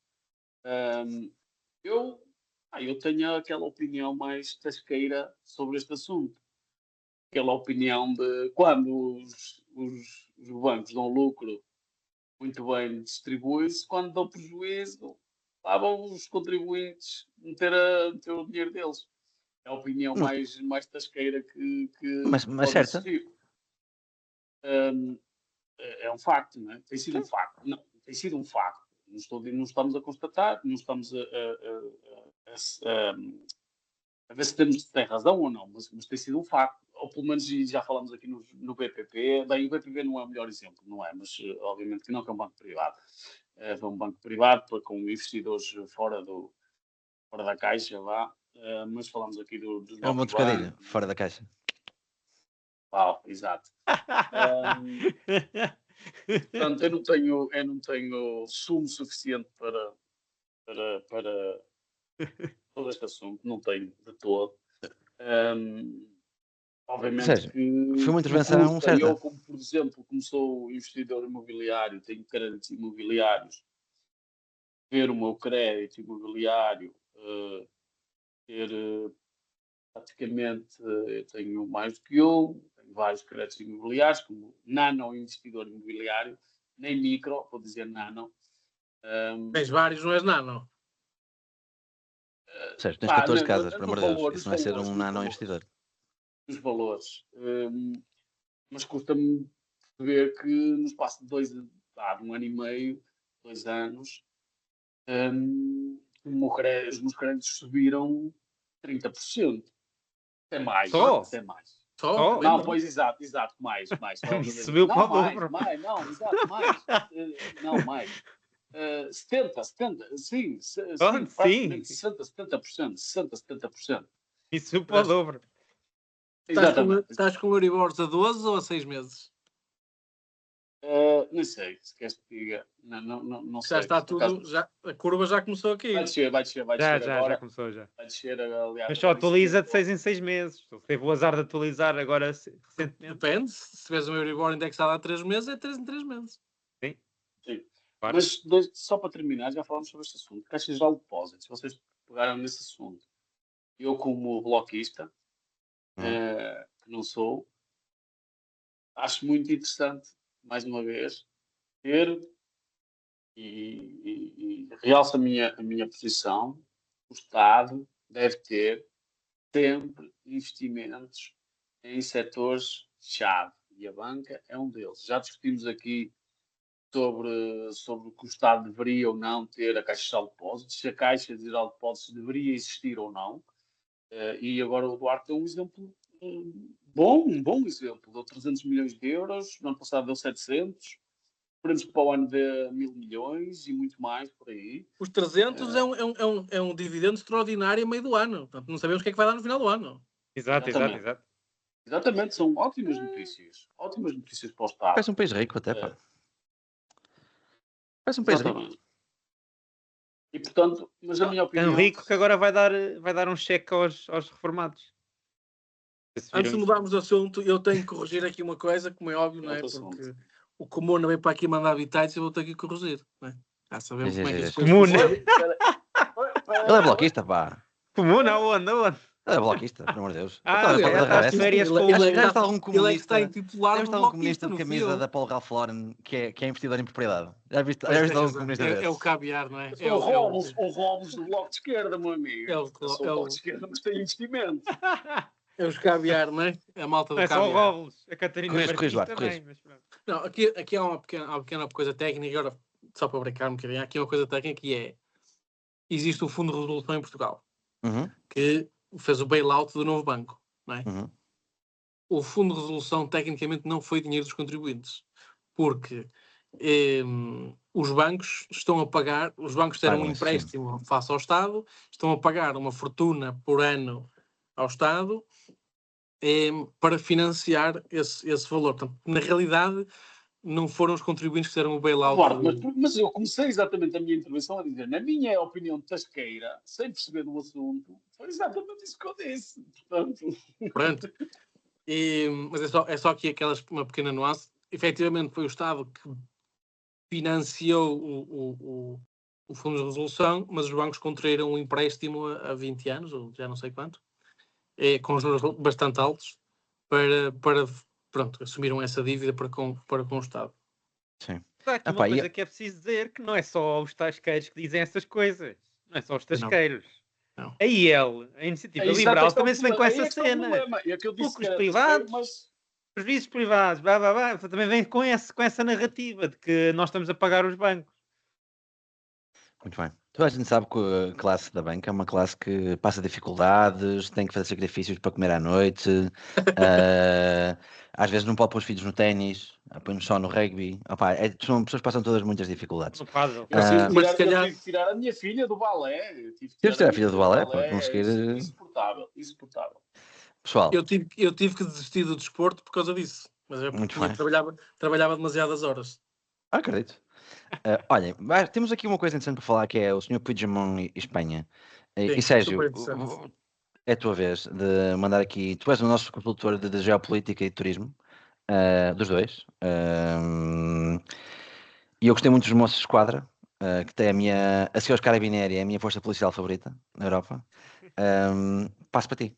Eu tenho aquela opinião mais tasqueira sobre este assunto. Aquela opinião de quando os bancos dão lucro, muito bem distribui-se, quando dão prejuízo, lá vão os contribuintes meter o dinheiro deles. É a opinião mais tasqueira que mas certa. É um facto, não é? Tem sido um facto. Não, tem sido um facto. Não estamos a constatar, não estamos a ver se tem razão ou não, mas tem sido um facto. Ou pelo menos já falamos aqui no BPP. Bem, o BPP não é o melhor exemplo, não é? Mas obviamente que não, que é um banco privado. É um banco privado com investidores fora da Caixa, vá. Mas falamos aqui dos é um bom trocadilho, fora da Caixa. Exato. Portanto, eu não tenho sumo suficiente para todo este assunto, não tenho de todo. Obviamente que foi uma intervenção certa. Eu, como por exemplo, como sou investidor imobiliário, tenho créditos imobiliários, ver o meu crédito imobiliário ter praticamente, eu tenho mais do que tenho vários créditos imobiliários, como nano investidor imobiliário, nem micro, vou dizer nano. Tens vários, não és nano? Certo, tens 14 casas, por amor de Deus. Isso não é ser um nano investidor. Os valores. Mas custa-me ver que no espaço de um ano e meio, 2 anos, os meus créditos subiram 30%. Até mais. Até mais. Só? Não, pois exato, mais. Subiu para o dobro. Mais. Não, mais. 70, sim, praticamente 70%. Isso subiu para o dobro. Estás com o Euribor a 12 ou a 6 meses? Não sei, se queres que diga. Não já sei. Está tudo, a curva já começou aqui. Vai descer já começou já. Vai descer, aliás. Mas só atualiza de 6 em 6 meses. Teve o azar de atualizar agora recentemente. Depende, se tiveres um Euribor indexado há 3 meses, é 3 em 3 meses. Sim. Claro. Mas só para terminar, já falámos sobre este assunto. Caixa Geral de Depósitos, vocês pegaram nesse assunto. Eu, como bloquista, que não sou, acho muito interessante, mais uma vez, ter e realço a minha posição. O Estado deve ter sempre investimentos em setores-chave e a banca é um deles. Já discutimos aqui sobre o que o Estado deveria ou não ter a Caixa Geral de Depósitos, se a Caixa Geral de Depósitos deveria existir ou não. E agora o Duarte é um exemplo um bom exemplo. Deu 300 milhões de euros, no ano passado deu 700. Esperemos que para o ano dê 1.000 milhões e muito mais por aí. Os 300 é um dividendo extraordinário a meio do ano. Portanto, não sabemos o que é que vai dar no final do ano. Exato. Exatamente, são ótimas notícias. Ótimas notícias para o Estado. Parece um país rico até, pá. Parece um país rico. Exatamente. E portanto, mas a minha opinião... Tão rico que agora vai dar um cheque aos reformados. Antes de mudarmos de assunto, eu tenho que corrigir aqui uma coisa, como é óbvio, não é? Porque o Comuna veio para aqui mandar habitantes e eu vou ter que corrigir, não é? Já sabemos como é que as coisas... Comuna! Ele é bloquista, pá. Comuna, aonde? Ele é bloquista, pelo amor de Deus. Já está de férias com Já está algum Ele é que está comunista... intitulado Já está algum comunista de camisa da Paul Ralph Lauren que é investidor em propriedade? Já viste algum comunista desse? É o caviar, não é? O Robles do Bloco de Esquerda, meu amigo. É o Bloco de Esquerda, mas tem investimento. É os caviar, não é? É a malta do caviar. Não é caviar. só o Robles, a Catarina Martins também. Mas não, aqui há uma pequena coisa técnica, agora só para brincar um bocadinho, aqui há uma coisa técnica que é, existe o Fundo de Resolução em Portugal, que fez o bailout do novo banco, não é? O Fundo de Resolução tecnicamente não foi dinheiro dos contribuintes, porque os bancos estão a pagar, os bancos deram um empréstimo face ao Estado, estão a pagar uma fortuna por ano ao Estado para financiar esse valor. Portanto, na realidade, não foram os contribuintes que fizeram o bailout. Mas eu comecei exatamente a minha intervenção a dizer, na minha opinião tasqueira, sem perceber do assunto, foi exatamente isso que eu disse. Portanto... Pronto. Mas é só aqui uma pequena nuance. Efetivamente foi o Estado que financiou o Fundo de Resolução, mas os bancos contraíram um empréstimo há 20 anos, ou já não sei quanto, com juros bastante altos, para assumiram essa dívida para com o Estado. Sim. Há aqui uma coisa que é preciso dizer, que não é só os tasqueiros que dizem essas coisas. Não é só os tasqueiros. Não. A IEL, a Iniciativa Liberal, também se vem com essa cena. Porque os privados, os serviços privados, também vem com essa narrativa de que nós estamos a pagar os bancos. Muito bem. Toda a gente sabe que a classe da banca é uma classe que passa dificuldades, tem que fazer sacrifícios para comer à noite, às vezes não pode pôr os filhos no ténis, põe-nos só no rugby. São pessoas que passam todas muitas dificuldades. Mas se calhar tive que tirar a minha filha do balé. Tive que tirar a filha do balé para conseguir... Insuportável. Pessoal... Eu tive que desistir do desporto por causa disso. Mas eu trabalhava demasiadas horas. Acredito. Olhem, temos aqui uma coisa interessante para falar, que é o Sr. Puigdemont e Espanha. E Sérgio, é a tua vez de mandar aqui. Tu és o nosso consultor de geopolítica e turismo, dos dois. E eu gostei muito dos Moços de Esquadra, que tem a Seus Carabinieri, é a minha força policial favorita na Europa. Passo para ti.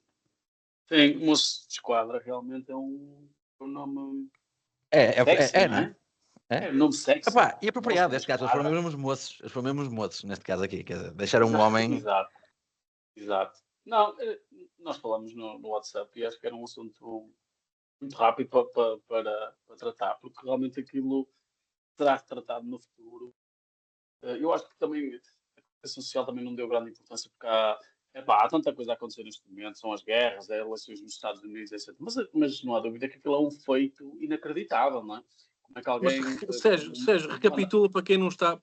Sim, Moços de Esquadra realmente é um nome. Sexy, não é? É nome sexy. E apropriado, neste caso, eles foram mesmo moços, neste caso aqui, quer dizer, deixaram um homem... Exato. Não, nós falamos no WhatsApp e acho que era um assunto muito rápido para tratar, porque realmente aquilo será tratado no futuro. Eu acho que também a comunicação social também não deu grande importância, porque há tanta coisa a acontecer neste momento, são as guerras, as eleições nos Estados Unidos, etc. Mas não há dúvida que aquilo é um feito inacreditável, não é? Como é que alguém... Mas, Sérgio, recapitula para quem não está... O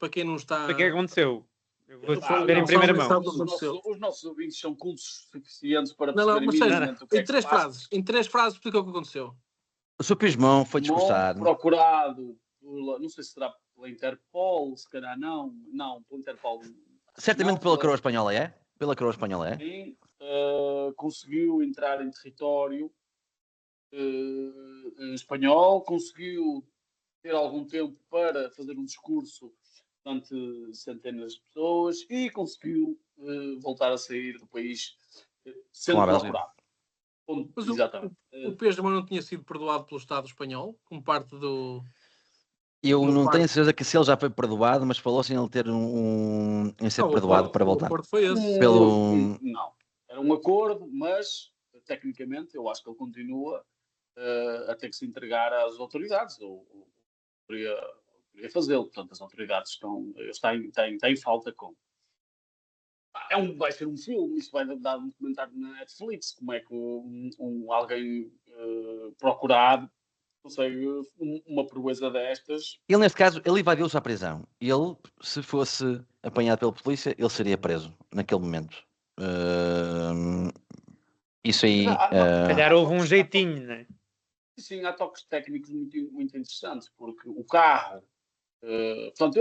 que aconteceu? Eu vou saber em primeira mão. Os nossos ouvintes são cultos suficientes para perceberem minimamente o que é que passa. Em 3 frases, explica o que aconteceu. O Sr. Puigdemont foi discursado. Procurado, não sei se será pela Interpol, se calhar não, pela Interpol. Certamente pela coroa espanhola, é? Pela coroa espanhola, é? Sim, conseguiu entrar em território espanhol, conseguiu ter algum tempo para fazer um discurso durante centenas de pessoas e conseguiu voltar a sair do país sendo procurado. Mas exatamente. O Pesma não tinha sido perdoado pelo Estado espanhol, como parte do... Eu não tenho certeza que se ele já foi perdoado, mas falou-se em ele ter em ser perdoado para voltar. O acordo foi esse. Não. Era um acordo, mas tecnicamente eu acho que ele continua a ter que se entregar às autoridades. Ou poderia fazê-lo. Portanto, as autoridades está em falta com. Vai ser um filme, isto vai dar um documentário na Netflix. Como é que alguém procurado consegue uma proeza destas? Ele, neste caso, ele evadiu-se à prisão. Ele, se fosse apanhado pela polícia, ele seria preso naquele momento. Isso aí. Se calhar houve um jeitinho, né? Sim, há toques técnicos muito, muito interessantes, porque o carro. Portanto,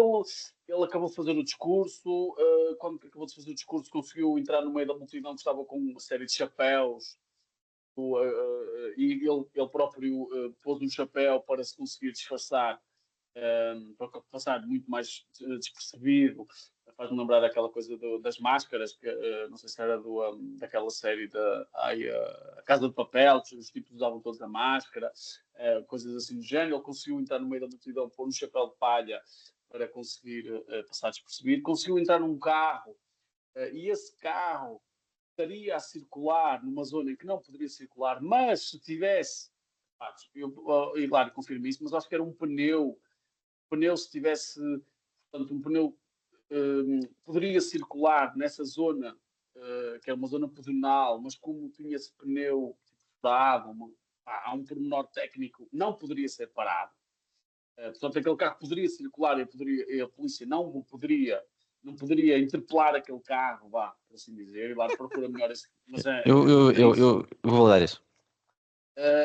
ele acabou de fazer o discurso. Quando acabou de fazer o discurso, conseguiu entrar no meio da multidão que estava com uma série de chapéus. E ele próprio pôs um chapéu para se conseguir disfarçar, para passar muito mais despercebido. Faz-me lembrar aquela coisa das máscaras, que não sei se era daquela série A Casa de Papel, que os tipos usavam todos a máscara, coisas assim do género. Ele conseguiu entrar no meio da multidão, pôr um chapéu de palha para conseguir passar despercebido. Conseguiu entrar num carro, e esse carro estaria a circular numa zona em que não poderia circular, mas se tivesse, e claro, confirmo isso, mas acho que era um pneu, se tivesse, portanto, um pneu poderia circular nessa zona, que é uma zona pedonal, mas como tinha esse pneu furado, há um pormenor técnico, não poderia ser parado. Portanto, aquele carro poderia circular e a polícia não poderia interpelar aquele carro, por assim dizer, e lá procura melhor esse. Mas eu vou dar isso.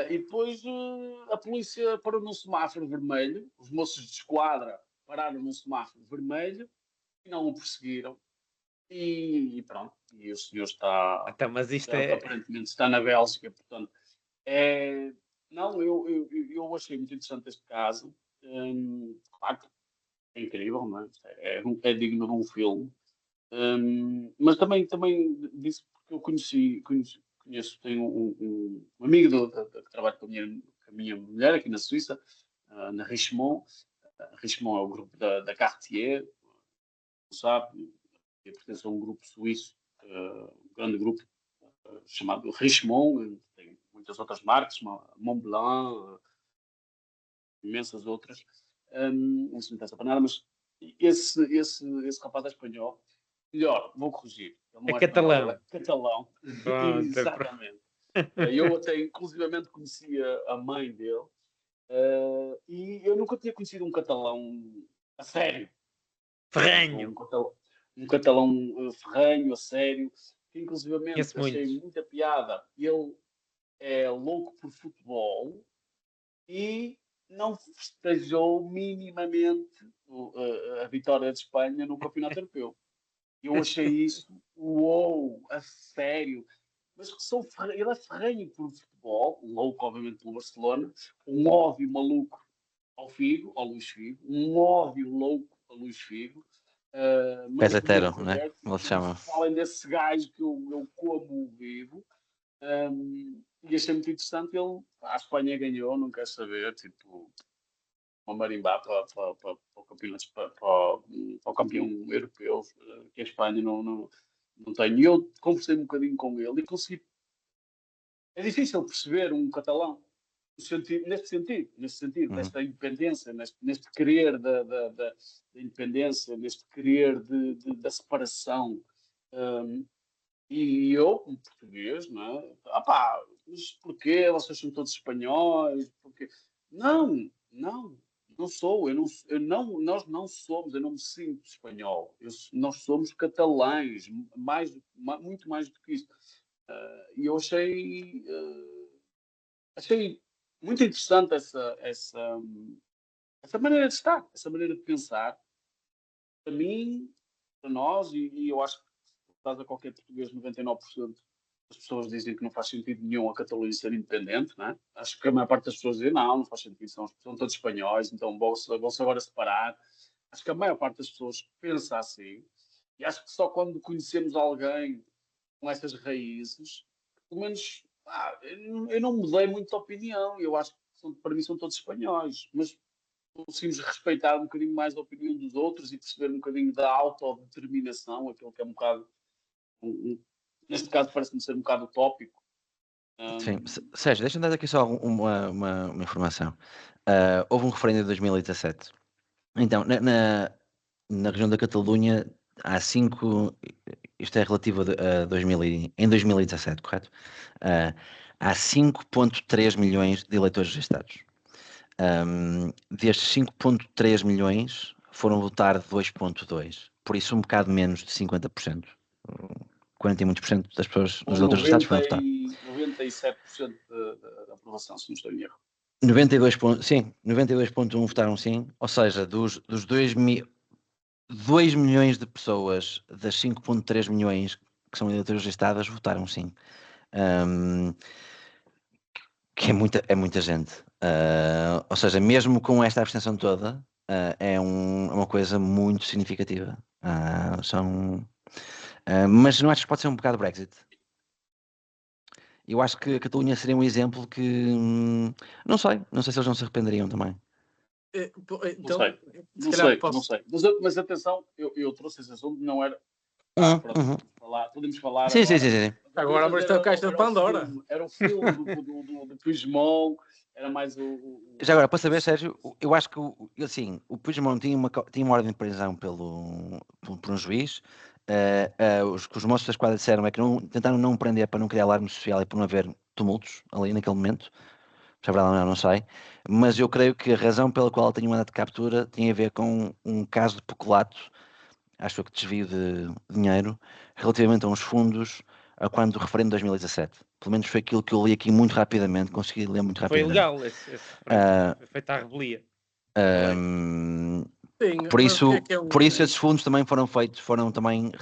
E depois a polícia parou num semáforo vermelho, os moços de esquadra pararam num semáforo vermelho e não o perseguiram. E pronto, e o senhor está. Então, mas isto aparentemente está na Bélgica, portanto. Não, eu achei muito interessante este caso. Claro, é incrível, não é? É digno de um filme. Mas também disse porque eu conheço, tenho um amigo que trabalha com a minha mulher aqui na Suíça, na Richemont. Richemont é o grupo da Cartier, não sabe, que pertence a um grupo suíço, um grande grupo chamado Richemont, tem muitas outras marcas, Montblanc, imensas outras. Não se me interessa para nada, mas esse rapaz é espanhol. Melhor, vou corrigir. Ele não é catalão. É catalão. Exatamente. Eu até inclusivamente conhecia a mãe dele, e eu nunca tinha conhecido um catalão a sério. Ferranho. Um catalão ferranho, a sério, que inclusivamente achei muita piada. Ele é louco por futebol e não festejou minimamente a vitória de Espanha no Campeonato Europeu. Eu achei isso, uou, a sério. Mas ele é ferrenho por futebol, louco, obviamente, pelo Barcelona, um ódio maluco ao Luís Figo, um ódio louco ao Luís Figo. Pesetero, né? Ele chama. Além desse gajo que eu como vivo. E achei muito interessante. A Espanha ganhou, não quer saber, tipo, uma marimbá para o campeonato, para o campeão europeu, que a Espanha não tem. E eu conversei um bocadinho com ele e consegui. É difícil perceber um catalão neste sentido, desta independência, neste querer da independência, neste querer da separação. E eu, como português, não é? Mas porquê? Vocês são todos espanhóis? Porquê? Não sou. Nós não somos, eu não me sinto espanhol. Nós somos catalães, muito mais do que isso. E eu achei muito interessante essa maneira de estar, essa maneira de pensar. Para mim, para nós, e eu acho que a qualquer português, 99% das pessoas dizem que não faz sentido nenhum a Catalunha ser independente, não é? Acho que a maior parte das pessoas dizem não faz sentido, são todos espanhóis, então vão-se agora separar. Acho que a maior parte das pessoas pensa assim, e acho que só quando conhecemos alguém com essas raízes, pelo menos eu não mudei muito de opinião. Eu acho que para mim são todos espanhóis, mas conseguimos respeitar um bocadinho mais a opinião dos outros e perceber um bocadinho da autodeterminação, aquilo que é um bocado, neste caso parece-me ser um bocado utópico. Sim, Sérgio, deixa-me dar aqui só uma informação. Houve um referendo em 2017. Então, na região da Catalunha, há 5. Isto é relativo a 2017, correto? Há 5,3 milhões de eleitores registados. Destes 5,3 milhões foram votar 2,2. Por isso, um bocado menos de 50%. 40 e muitos por cento das pessoas nos eleitores registados foram votar. 97% da aprovação, se não estou em erro. 92,1 votaram sim, ou seja, dos 2 milhões de pessoas, das 5,3 milhões que são eleitores registadas, votaram sim. Que é muita gente. Ou seja, mesmo com esta abstenção toda, é uma coisa muito significativa. Mas não acho que pode ser um bocado Brexit? Eu acho que a Catalunha seria um exemplo que não sei se eles não se arrependeriam também. Então, Não sei. Mas atenção, eu trouxe esse assunto, não era. Pronto, podemos falar. Sim. Agora abriste a caixa de Pandora. Era o filme do Puigdemont, era mais Já agora, para saber, Sérgio, eu acho que assim, o Puigdemont tinha uma ordem de prisão por um juiz. Os moços da esquadra disseram é que tentaram não prender para não criar alarme social e por não haver tumultos ali naquele momento. Se é verdade ou não sei. Mas eu creio que a razão pela qual ele tinha um mandato de captura tinha a ver com um caso de peculato, acho que desvio de dinheiro, relativamente a uns fundos a quando o referendo de 2017. Pelo menos foi aquilo que eu li aqui muito rapidamente, consegui ler muito rapidamente. Foi legal esse referendo, foi feita a revelia. Sim, por isso, mas esses fundos também foram também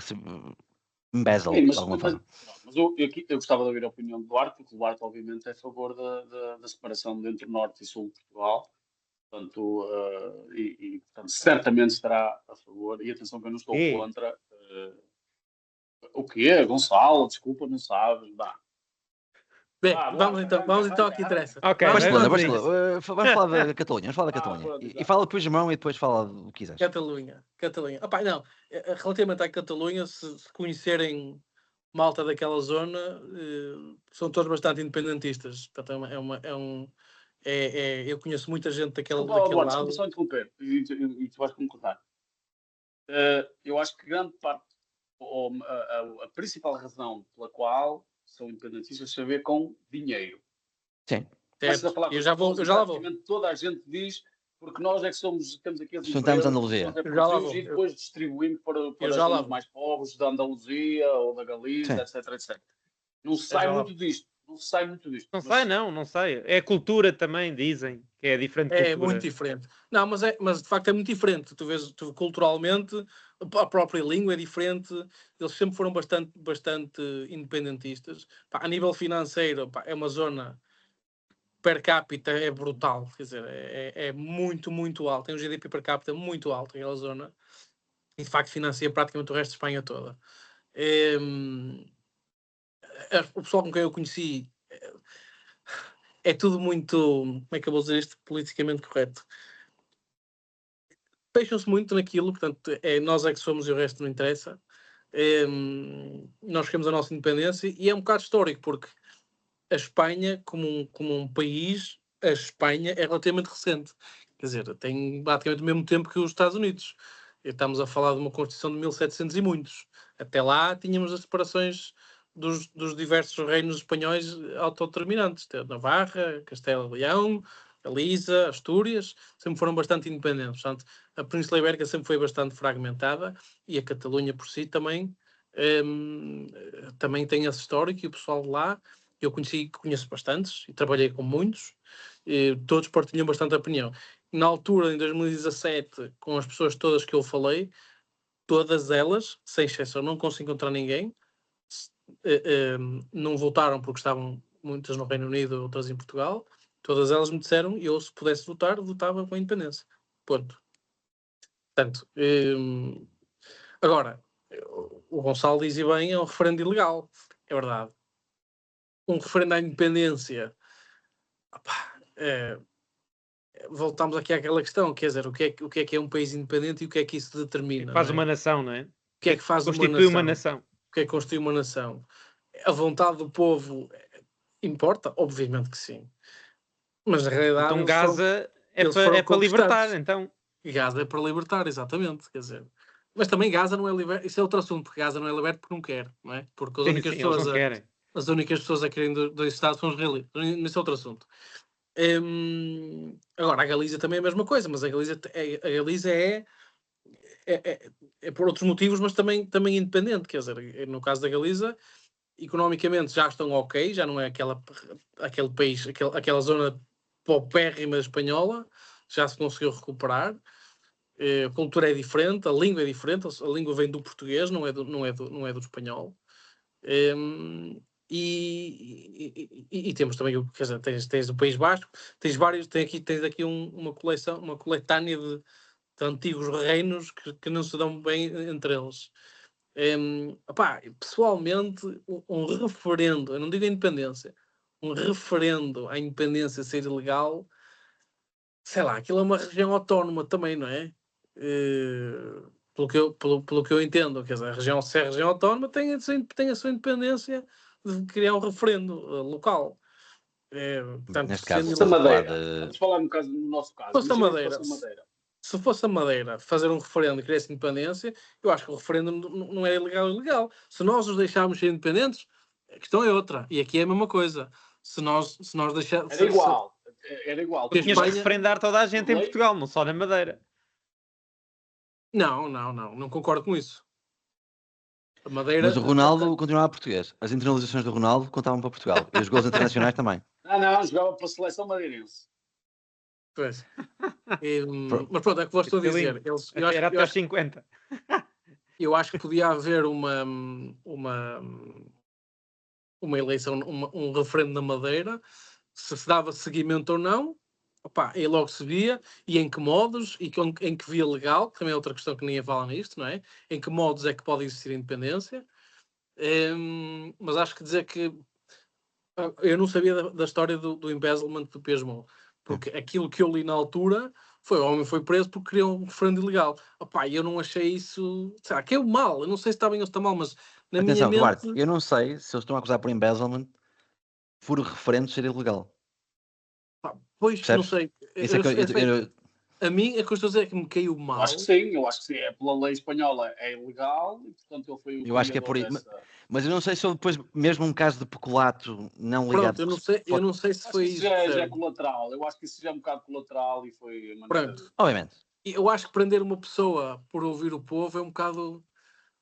embezzled, de alguma forma. Mas eu gostava de ouvir a opinião do Duarte, porque o Duarte, obviamente, é a favor da separação entre Norte e Sul de Portugal. Portanto, portanto, certamente estará a favor. E atenção que eu não estou contra. O quê? Gonçalo, desculpa, não sabes. Bem, vamos então aqui interessa. Ok, vamos falar da Catalunha. Vamos falar da Catalunha. E fala depois de mão e depois fala o que quiseres. Catalunha. Não, relativamente à Catalunha, se conhecerem malta daquela zona, são todos bastante independentistas. Portanto, eu conheço muita gente daquele lado. Desculpa só interromper e tu vais concordar. Eu acho que grande parte, ou a principal razão pela qual são independentistas tem a ver com dinheiro. Sim. Eu já lá vou. Toda a gente diz, porque nós é que temos aqui as empresas, Andaluzia. E depois distribuímos para os mais pobres da Andaluzia ou da Galiza, etc. Não se sai muito disto. Não sai. É cultura também, dizem, que é diferente cultura. É muito diferente. Não, mas de facto é muito diferente. Tu vês, culturalmente, a própria língua é diferente. Eles sempre foram bastante independentistas. A nível financeiro, é uma zona per capita é brutal. Quer dizer, é muito, muito alto. Tem um GDP per capita muito alto aquela zona. E de facto financia praticamente o resto de Espanha toda. O pessoal com quem eu conheci é tudo muito, como é que eu vou dizer isto, politicamente correto. Fecham-se muito naquilo, portanto, nós é que somos e o resto não interessa. Nós queremos a nossa independência e é um bocado histórico, porque a Espanha, como um país, a Espanha é relativamente recente. Quer dizer, tem praticamente o mesmo tempo que os Estados Unidos. Estamos a falar de uma Constituição de 1700 e muitos. Até lá tínhamos as separações dos diversos reinos espanhóis autodeterminantes. Navarra, Castela e Leão, Galiza, Astúrias, sempre foram bastante independentes. Portanto, a Península Ibérica sempre foi bastante fragmentada e a Catalunha por si também tem esse histórico e o pessoal de lá, eu conheço bastantes e trabalhei com muitos, todos partilham bastante a opinião. Na altura, em 2017, com as pessoas todas que eu falei, todas elas, sem exceção, não consigo encontrar ninguém, não votaram porque estavam muitas no Reino Unido, outras em Portugal. Todas elas me disseram, eu se pudesse votar, votava com a independência. Ponto. Portanto, agora, o Gonçalo diz e bem, é um referendo ilegal. É verdade. Um referendo à independência. Voltamos aqui àquela questão, quer dizer, o que é um país independente e o que é que isso determina? Faz não é? uma nação, não é? O que é que faz Constitui uma nação? O que é que constitui uma nação? A vontade do povo importa? Obviamente que sim. Mas na realidade Então Gaza eles foram é para libertar, conquistados. então. Gaza é para libertar, exatamente. Quer dizer, mas também Gaza não é liberto. Isso é outro assunto, porque Gaza não é liberto porque não quer, não é? Porque as únicas Sim, eles pessoas não querem. as únicas pessoas a querem dois Estados são os israelitas. Isso é outro assunto. Agora, a Galiza também é a mesma coisa, mas a Galiza é por outros motivos, mas também independente. Quer dizer, no caso da Galiza, economicamente já estão ok, já não é aquele país, aquela zona paupérrima espanhola, já se conseguiu recuperar. A cultura é diferente, a língua é diferente, a língua vem do português, não é do espanhol. E temos também, quer dizer, tens o País Basco, tens aqui uma coletânea de antigos reinos que não se dão bem entre eles. Pessoalmente, um referendo, eu não digo a independência, um referendo à independência ser ilegal, sei lá, aquilo é uma região autónoma também, não é? Pelo que eu entendo, quer dizer, se é região autónoma, tem a sua independência de criar um referendo local. Portanto, Neste caso, Se fosse a estamos a falar Madeira, de... vamos falar no nosso caso. Fosse a Imagina que Madeira. fosse a Madeira. Se fosse a Madeira fazer um referendo e criar-se independência, eu acho que o referendo não é ilegal ou ilegal. Se nós os deixarmos ser independentes, a questão é outra. E aqui é a mesma coisa. Se nós deixarmos... Era igual. Era igual. Porque Tinhas que referendar toda a gente em Lei? Portugal, não só na Madeira. Não concordo com isso. A Madeira... Mas o Ronaldo continuava português. As internalizações do Ronaldo contavam para Portugal. E os gols internacionais também. Não, jogava para a seleção madeirense. Pois. Mas pronto, é que vou estou a dizer. Era até aos 50. Eu acho que podia haver uma eleição, um referendo na Madeira, se dava seguimento ou não, e logo se via, e em que modos, e em que via legal, que também é outra questão que ninguém fala nisto, não é? Em que modos é que pode existir independência. Mas acho que dizer que eu não sabia da história do embezzlement do Piesmont, porque aquilo que eu li na altura foi o homem foi preso porque queria um referendo ilegal. Eu não achei isso... Será que é mal? Eu não sei se está bem ou se está mal, mas na Atenção, minha mente... Duarte, eu não sei se eles estão a acusar por embezzlement por o referendo ser ilegal. Pois, percebes? não sei. Isso é que A mim, a que eu estou a dizer é que me caiu mal. Eu acho que sim. É pela lei espanhola é ilegal e, portanto, ele foi o eu acho que é por isso. Mas eu não sei se ele depois, mesmo um caso de peculato não ligado... Pronto, eu não sei se foi isso. Já é colateral. Eu acho que isso já é um bocado colateral e foi... Pronto. Obviamente. Eu acho que prender uma pessoa por ouvir o povo é um bocado,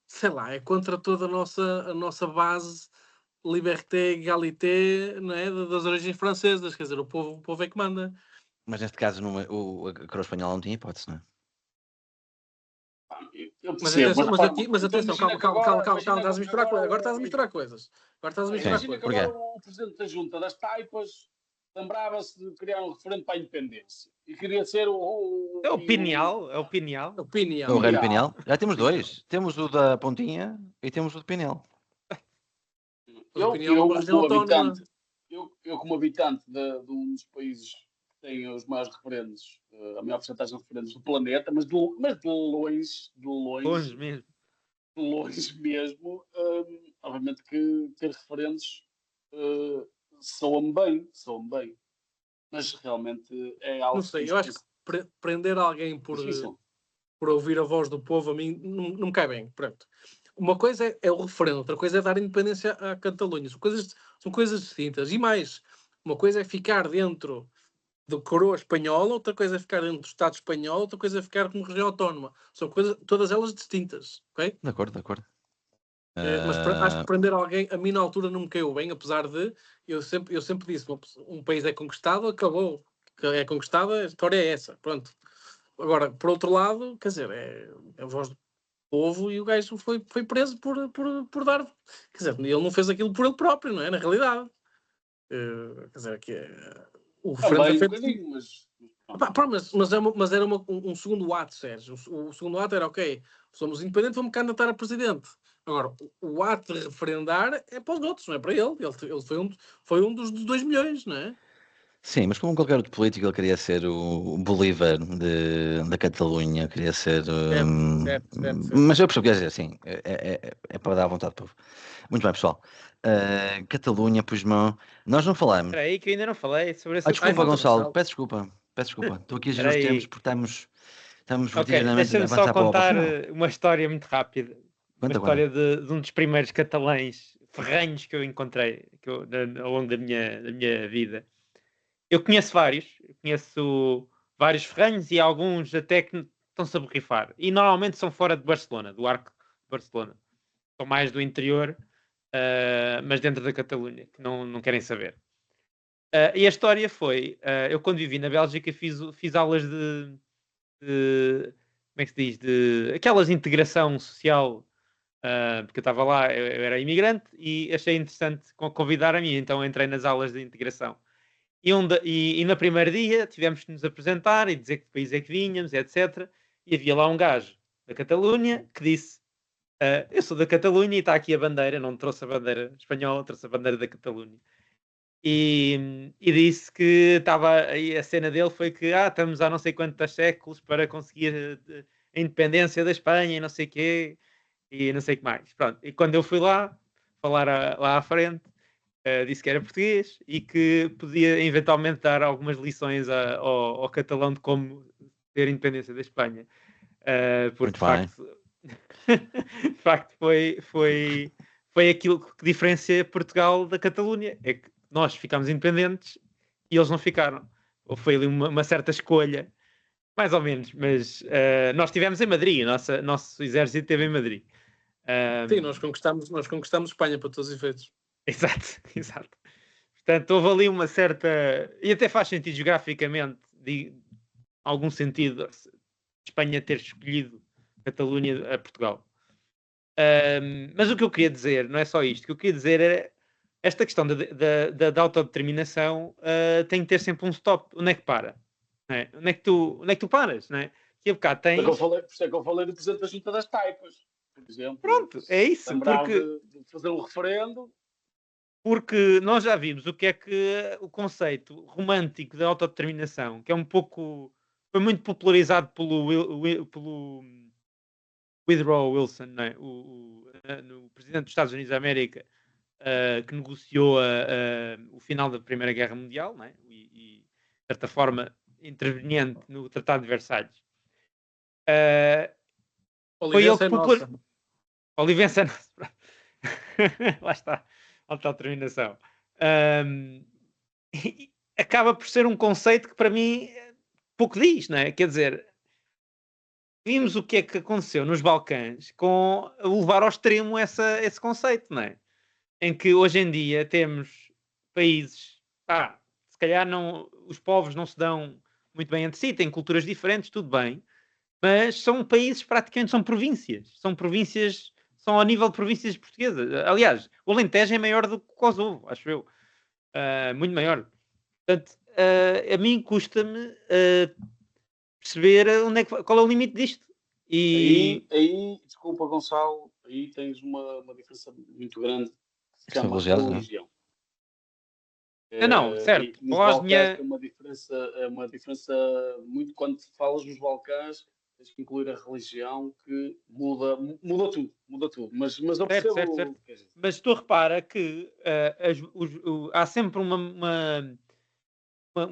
sei lá, é contra toda a nossa base liberté, égalité, não é? Das origens francesas. Quer dizer, o povo é que manda. Mas neste caso a coroa espanhola não tinha hipótese, não é? Mas atenção, calma, estás a misturar coisas. Agora estás a misturar coisas. Imagina que agora o Presidente da Junta das Taipas lembrava-se de criar um referendo para a independência. E queria ser É o Pineal. É o O Rei do Pineal. Já temos dois. Temos o da Pontinha e temos o do Pineal. Eu como habitante de um dos países que tem os maiores referendos, a maior porcentagem de referendos do planeta, mas de longe mesmo, obviamente que ter referendos soa-me bem. Mas realmente é algo... Não sei, eu acho que prender alguém por ouvir a voz do povo, a mim não me cai bem. Pronto. Uma coisa é o referendo, outra coisa é dar independência à Catalunha. São coisas distintas. E mais, uma coisa é ficar dentro da coroa espanhola, outra coisa é ficar dentro do Estado espanhol, outra coisa é ficar como região autónoma. São coisas, todas elas distintas. Okay? De acordo. Mas acho que prender alguém, a mim na altura não me caiu bem, apesar de eu sempre disse, um país é conquistado, acabou. É conquistado, a história é essa. Pronto. Agora, por outro lado, quer dizer, é a voz do povo e o gajo foi preso por dar... Quer dizer, ele não fez aquilo por ele próprio, não é? Na realidade. Quer dizer, que o referendo também foi feito... Mas era um segundo ato, Sérgio. O segundo ato era, ok, somos independentes, vamos candidatar a presidente. Agora, o ato de referendar é para os outros, não é para ele. Ele foi um dos 2 milhões, não é? Sim, mas como qualquer outro político, ele queria ser o Bolívar da Catalunha, queria ser. Certo. Mas eu percebo o que quer dizer, sim, é para dar à vontade do povo. Muito bem, pessoal. Catalunha, Puigdemont, nós não falamos. Espera aí que eu ainda não falei sobre esse Desculpa, assunto. Gonçalo, peço desculpa. Estou aqui a gerir os Espera aí. tempos porque estamos Ok, vertiginosamente a deixa-me só avançar para o contar final. uma história muito rápida. Uma Conta. história de um dos primeiros catalães ferrenhos que eu encontrei ao longo da minha vida. Eu conheço vários ferrenhos e alguns até que estão-se a borrifar. E normalmente são fora de Barcelona, do arco de Barcelona. São mais do interior, mas dentro da Catalunha, que não querem saber. E a história foi, eu quando vivi na Bélgica fiz aulas de como é que se diz, de aquelas de integração social, porque eu estava lá, eu era imigrante e achei interessante convidar a mim, então entrei nas aulas de integração. E no primeiro dia tivemos que nos apresentar e dizer que país é que vínhamos, etc. E havia lá um gajo da Catalunha que disse: eu sou da Catalunha e está aqui a bandeira. Não trouxe a bandeira espanhola, trouxe a bandeira da Catalunha. E disse que estava aí, a cena dele foi que estamos há não sei quantos séculos para conseguir a independência da Espanha e não sei o quê e não sei o que mais. Pronto. E quando eu fui lá falar lá à frente, disse que era português e que podia eventualmente dar algumas lições ao catalão de como ter independência da Espanha. Porque de facto foi aquilo que diferencia Portugal da Catalunha. É que nós ficámos independentes e eles não ficaram. Ou foi ali uma certa escolha, mais ou menos, mas nós estivemos em Madrid, nosso exército esteve em Madrid. Sim, nós conquistamos Espanha para todos os efeitos. Exato. Portanto, houve ali uma certa... E até faz sentido geograficamente, de algum sentido, Espanha ter escolhido Catalunha a Portugal. Mas o que eu queria dizer, não é só isto, o que eu queria dizer era esta questão da autodeterminação tem que ter sempre um stop. Onde é que para? Não é? Onde é que tu paras? Não é? Que a bocado tens... Por isso é que eu falei do Presidente da Junta das Taipas, por exemplo. Pronto, é isso. Porque... de fazer um referendo. Porque nós já vimos o que é que o conceito romântico da autodeterminação, que é um pouco... Foi muito popularizado pelo Woodrow Wilson, não é? O presidente dos Estados Unidos da América, que negociou o final da Primeira Guerra Mundial, não é? E de certa forma, interveniente no Tratado de Versalhes. Foi ele que popularizou. Olivença é nossa. Lá está. Autodeterminação. Acaba por ser um conceito que para mim pouco diz, não é? Quer dizer, vimos o que é que aconteceu nos Balcãs com levar ao extremo esse conceito, não é? Em que hoje em dia temos países, se calhar os povos não se dão muito bem entre si, têm culturas diferentes, tudo bem, mas são países praticamente, são províncias, são ao nível de províncias portuguesas. Aliás, o Alentejo é maior do que o Kosovo, acho eu. Muito maior. Portanto, a mim custa-me perceber qual é o limite disto. Aí, desculpa, Gonçalo, aí tens uma diferença muito grande que se chama religião. Não, certo. Nos Balcãs é uma diferença muito quando falas nos Balcãs. Tens que incluir a religião que muda tudo. Mas eu percebo... Certo. Mas tu repara que há sempre uma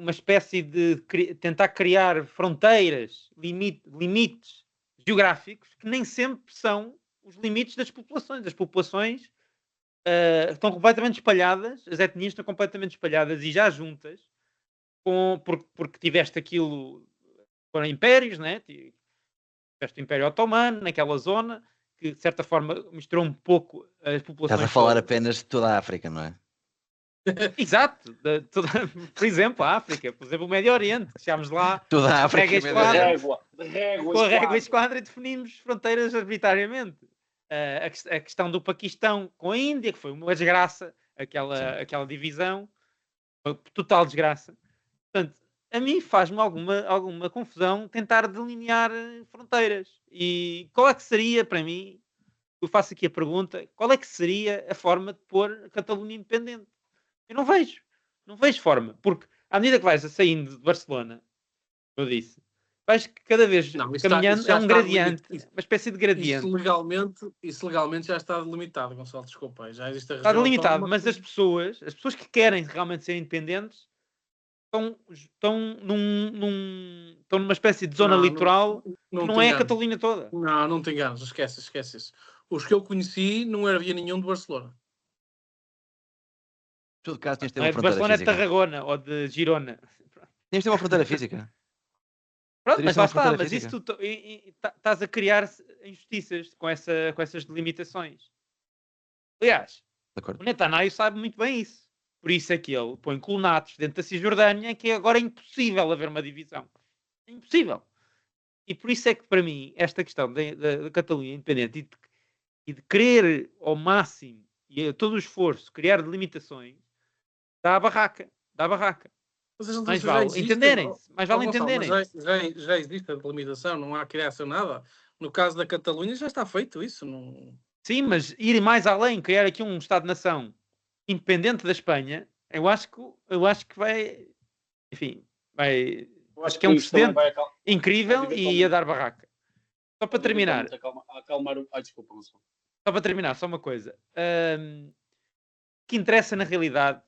espécie de tentar criar fronteiras, limites geográficos que nem sempre são os limites das populações. As populações estão completamente espalhadas, as etnias estão completamente espalhadas e já juntas, porque tiveste aquilo, foram impérios, né? Tiveste o Império Otomano naquela zona, que de certa forma misturou um pouco as populações. Estás a falar apenas de toda a África, não é? Exato, por exemplo, a África, por exemplo, o Médio Oriente, que chegámos lá toda a África com a régua esquadra e definimos fronteiras arbitrariamente. A questão do Paquistão com a Índia, que foi uma desgraça, aquela divisão, uma total desgraça. Portanto, a mim faz-me alguma confusão tentar delinear fronteiras. E qual é que seria, para mim, eu faço aqui a pergunta, qual é que seria a forma de pôr a Catalunha independente? Eu não vejo forma, porque à medida que vais saindo de Barcelona, como eu disse, vais cada vez Não, caminhando, é um gradiente, uma espécie de gradiente. Isso legalmente já está delimitado, Gonçalo, desculpa. Aí. Já existe a Está região delimitado, autónoma mas que- as pessoas que querem realmente ser independentes estão estão numa espécie de zona Não, litoral que não não te é a enganes. Catalunha toda. Não te enganes, esquece isso. Os que eu conheci não havia nenhum de Barcelona. Em todo caso, tinhas de ter Não uma é de fronteira Barcelona, é de física. Tarragona ou de Girona. Tinhas de ter uma fronteira física. Pronto, Teria de mas ser lá uma está, fronteira mas isso física. tu estás a criar injustiças com essas delimitações. Aliás, De acordo. o Netanyahu sabe muito bem isso. Por isso é que ele põe colonatos dentro da Cisjordânia, que agora é impossível haver uma divisão. É impossível. E por isso é que, para mim, esta questão da Catalunha independente e de querer ao máximo e a todo o esforço criar delimitações, dá a barraca. Dá a barraca. Mas as Mais limitações já vale existem. entenderem-se. Mais vale Gonçalo, mas entenderem-se. já existe a delimitação, não há criação nada. No caso da Catalunha já está feito isso. Não... Sim, mas ir mais além, criar aqui um Estado-nação independente da Espanha, eu acho que vai, enfim, vai, Eu acho acho que é que um isso também precedente pode incrível e ia eventualmente, dar barraca. Só para pode terminar, eventualmente acalmar o. Ai, desculpa, Gonçalo. só uma coisa. O que interessa na realidade,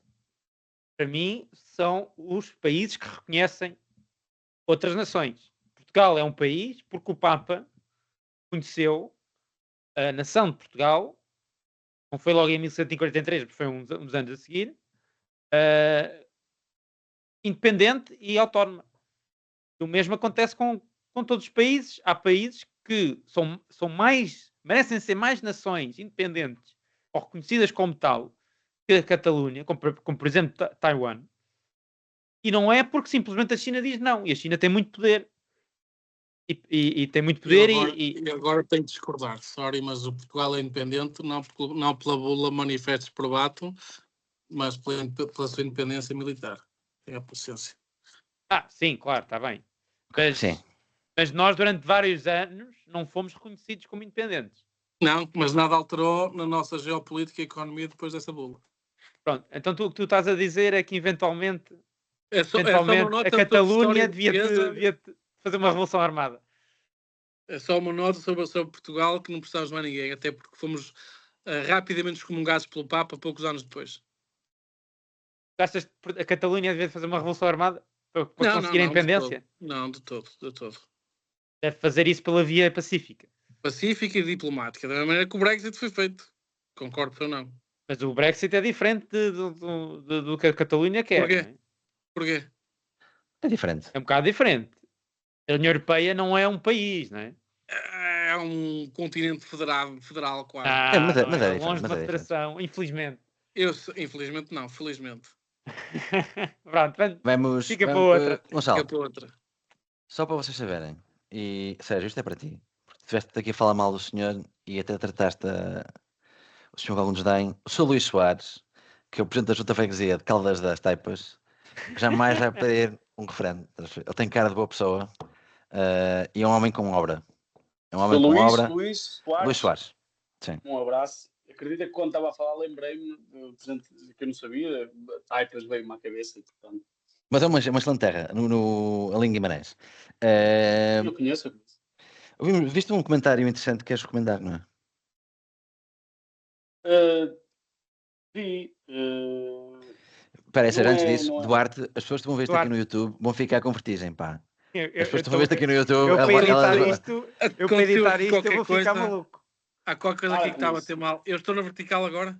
para mim, são os países que reconhecem outras nações. Portugal é um país porque o Papa conheceu a nação de Portugal, não foi logo em 1143, porque foi uns anos a seguir, uh, independente e autónoma. O mesmo acontece com todos os países. Há países que são mais, merecem ser mais nações independentes ou reconhecidas como tal que a Catalunha, como por exemplo Taiwan, e não é porque simplesmente a China diz não. E a China tem muito poder. E tem muito poder Eu agora tenho de discordar, sorry, mas o Portugal é independente, não pela bula manifestos probato, mas pela sua independência militar. É a potência. sim, claro, está bem. Sim. Mas nós, durante vários anos, não fomos reconhecidos como independentes. Não, mas nada alterou na nossa geopolítica e economia depois dessa bula. Pronto, então o que tu estás a dizer é que eventualmente É só uma a nota sobre a Catalunha história devia fazer uma revolução armada. É só uma nota sobre Portugal que não precisávamos de mais ninguém, até porque fomos rapidamente excomungados pelo Papa poucos anos depois. Achas que a Catalunha devia fazer uma revolução armada para conseguir a Não, de todo. independência? Não, de todo. Deve fazer isso pela via pacífica. Pacífica e diplomática, da mesma maneira que o Brexit foi feito. Concordo ou não? Mas o Brexit é diferente do que a Catalunha quer. Porquê? Não é? Porquê? É diferente. É um bocado diferente. A União Europeia não é um país, não é? É um continente federal quase. Não Mas é é diferente. longe de Mas uma é diferente. federação, infelizmente. Infelizmente não, felizmente. Pronto, fica para outra. Gonçalo, Fica para outra. só para vocês saberem, e Sérgio, isto é para ti. Porque estiveste aqui a falar mal do senhor e até trataste o senhor com algum desdém. O Sr. Luís Soares, que é o presidente da Junta de Freguesia de Caldas das Taipas, jamais vai pedir um referendo. Ele tem cara de boa pessoa e é um homem com obra. É um homem com obra. Luís Luís Soares, Soares. Sim. um abraço. Acredita que quando estava a falar lembrei-me do presente que eu não sabia, Taipas veio-me à cabeça, portanto. Mas é uma excelente terra, ali em Guimarães. Eu conheço. Viste um comentário interessante que queres recomendar, não é? Vi. Espera aí, Sérgio, Não antes é, disso, não é. Duarte, as pessoas que vão ver isto aqui no Duarte. YouTube vão ficar com vertigem, pá. Eu As pessoas que vão ver isto aqui no YouTube, para editar elas- isto, Aconteceu aqui eu qualquer vou ficar coisa. maluco. Há qualquer coisa aqui que Para está a com bater isso. mal. Eu estou na vertical agora?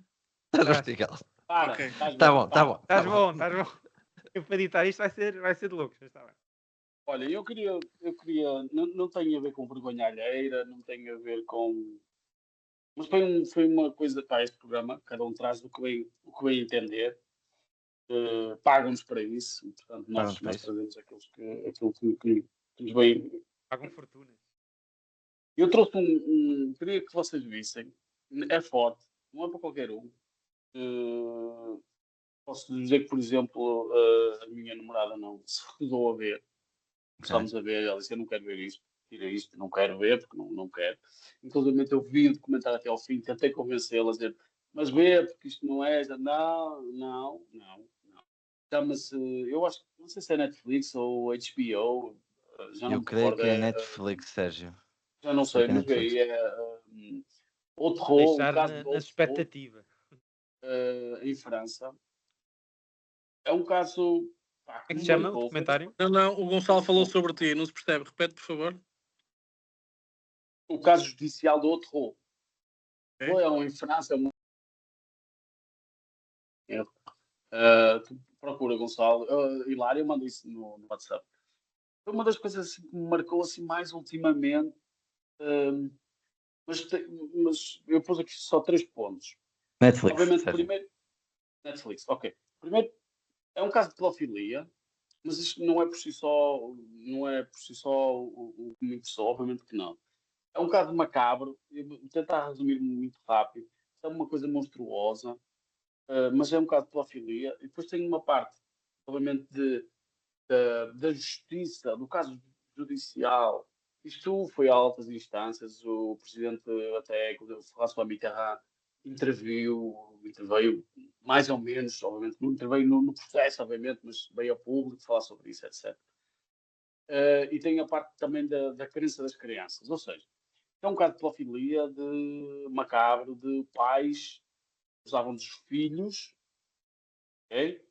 Estás vertical. Para, Ok. estás Tá bem, bom, tá para. bom. Estás bom, estás bom. Eu para editar isto vai ser de louco. Mas está bem. Olha, eu queria, não tem a ver com vergonha alheira, não tem a ver com, mas foi uma coisa para este programa, cada um traz o que bem entender, pagam-nos para isso, portanto Pagam-nos para nós isso. trazemos aquilo que nos bem. Pagam fortuna. Eu trouxe queria que vocês vissem, é forte, não é para qualquer um. Posso dizer que, por exemplo, a minha namorada não se recusou a ver. Começámos a ver, ela disse, eu não quero ver isto, tira isto, não quero ver, porque não quero. Inclusive eu vi o documentário até ao fim, tentei convencê-la a dizer, mas vê, porque isto não é, não. Chama-se, eu acho, não sei se é Netflix ou HBO, já não Eu me creio recordo, que é Netflix, Sérgio. já não Creio sei, que é mas vê, Netflix. o Deixar caso de na expectativa. em França, é um caso pá, Como é que que se me chama o marcou. documentário? Não, o Gonçalo falou sobre ti, não se percebe. Repete, por favor. O caso judicial do Outreau. Ok. Em França, tu procura, Gonçalo. Hilário, eu mando isso no WhatsApp. Foi uma das coisas assim, que me marcou assim, mais ultimamente. hum, mas eu pus aqui só 3 pontos. Netflix, Obviamente, Sérgio. primeiro, Netflix, ok. Primeiro, é um caso de pedofilia, mas isto não é por si só, o que me interessou, obviamente que não. É um caso macabro, eu vou tentar resumir muito rápido. É uma coisa monstruosa, mas é um caso de pedofilia. E depois tem uma parte, obviamente, da justiça, do caso judicial. Isto foi a altas instâncias. O presidente, até François Mitterrand, interveio mais ou menos, obviamente, não interveio no processo, obviamente, mas veio ao público falar sobre isso, etc. E tem a parte também da crença das crianças, ou seja, é um caso de pedofilia, de macabro, de pais que usavam dos filhos, ok?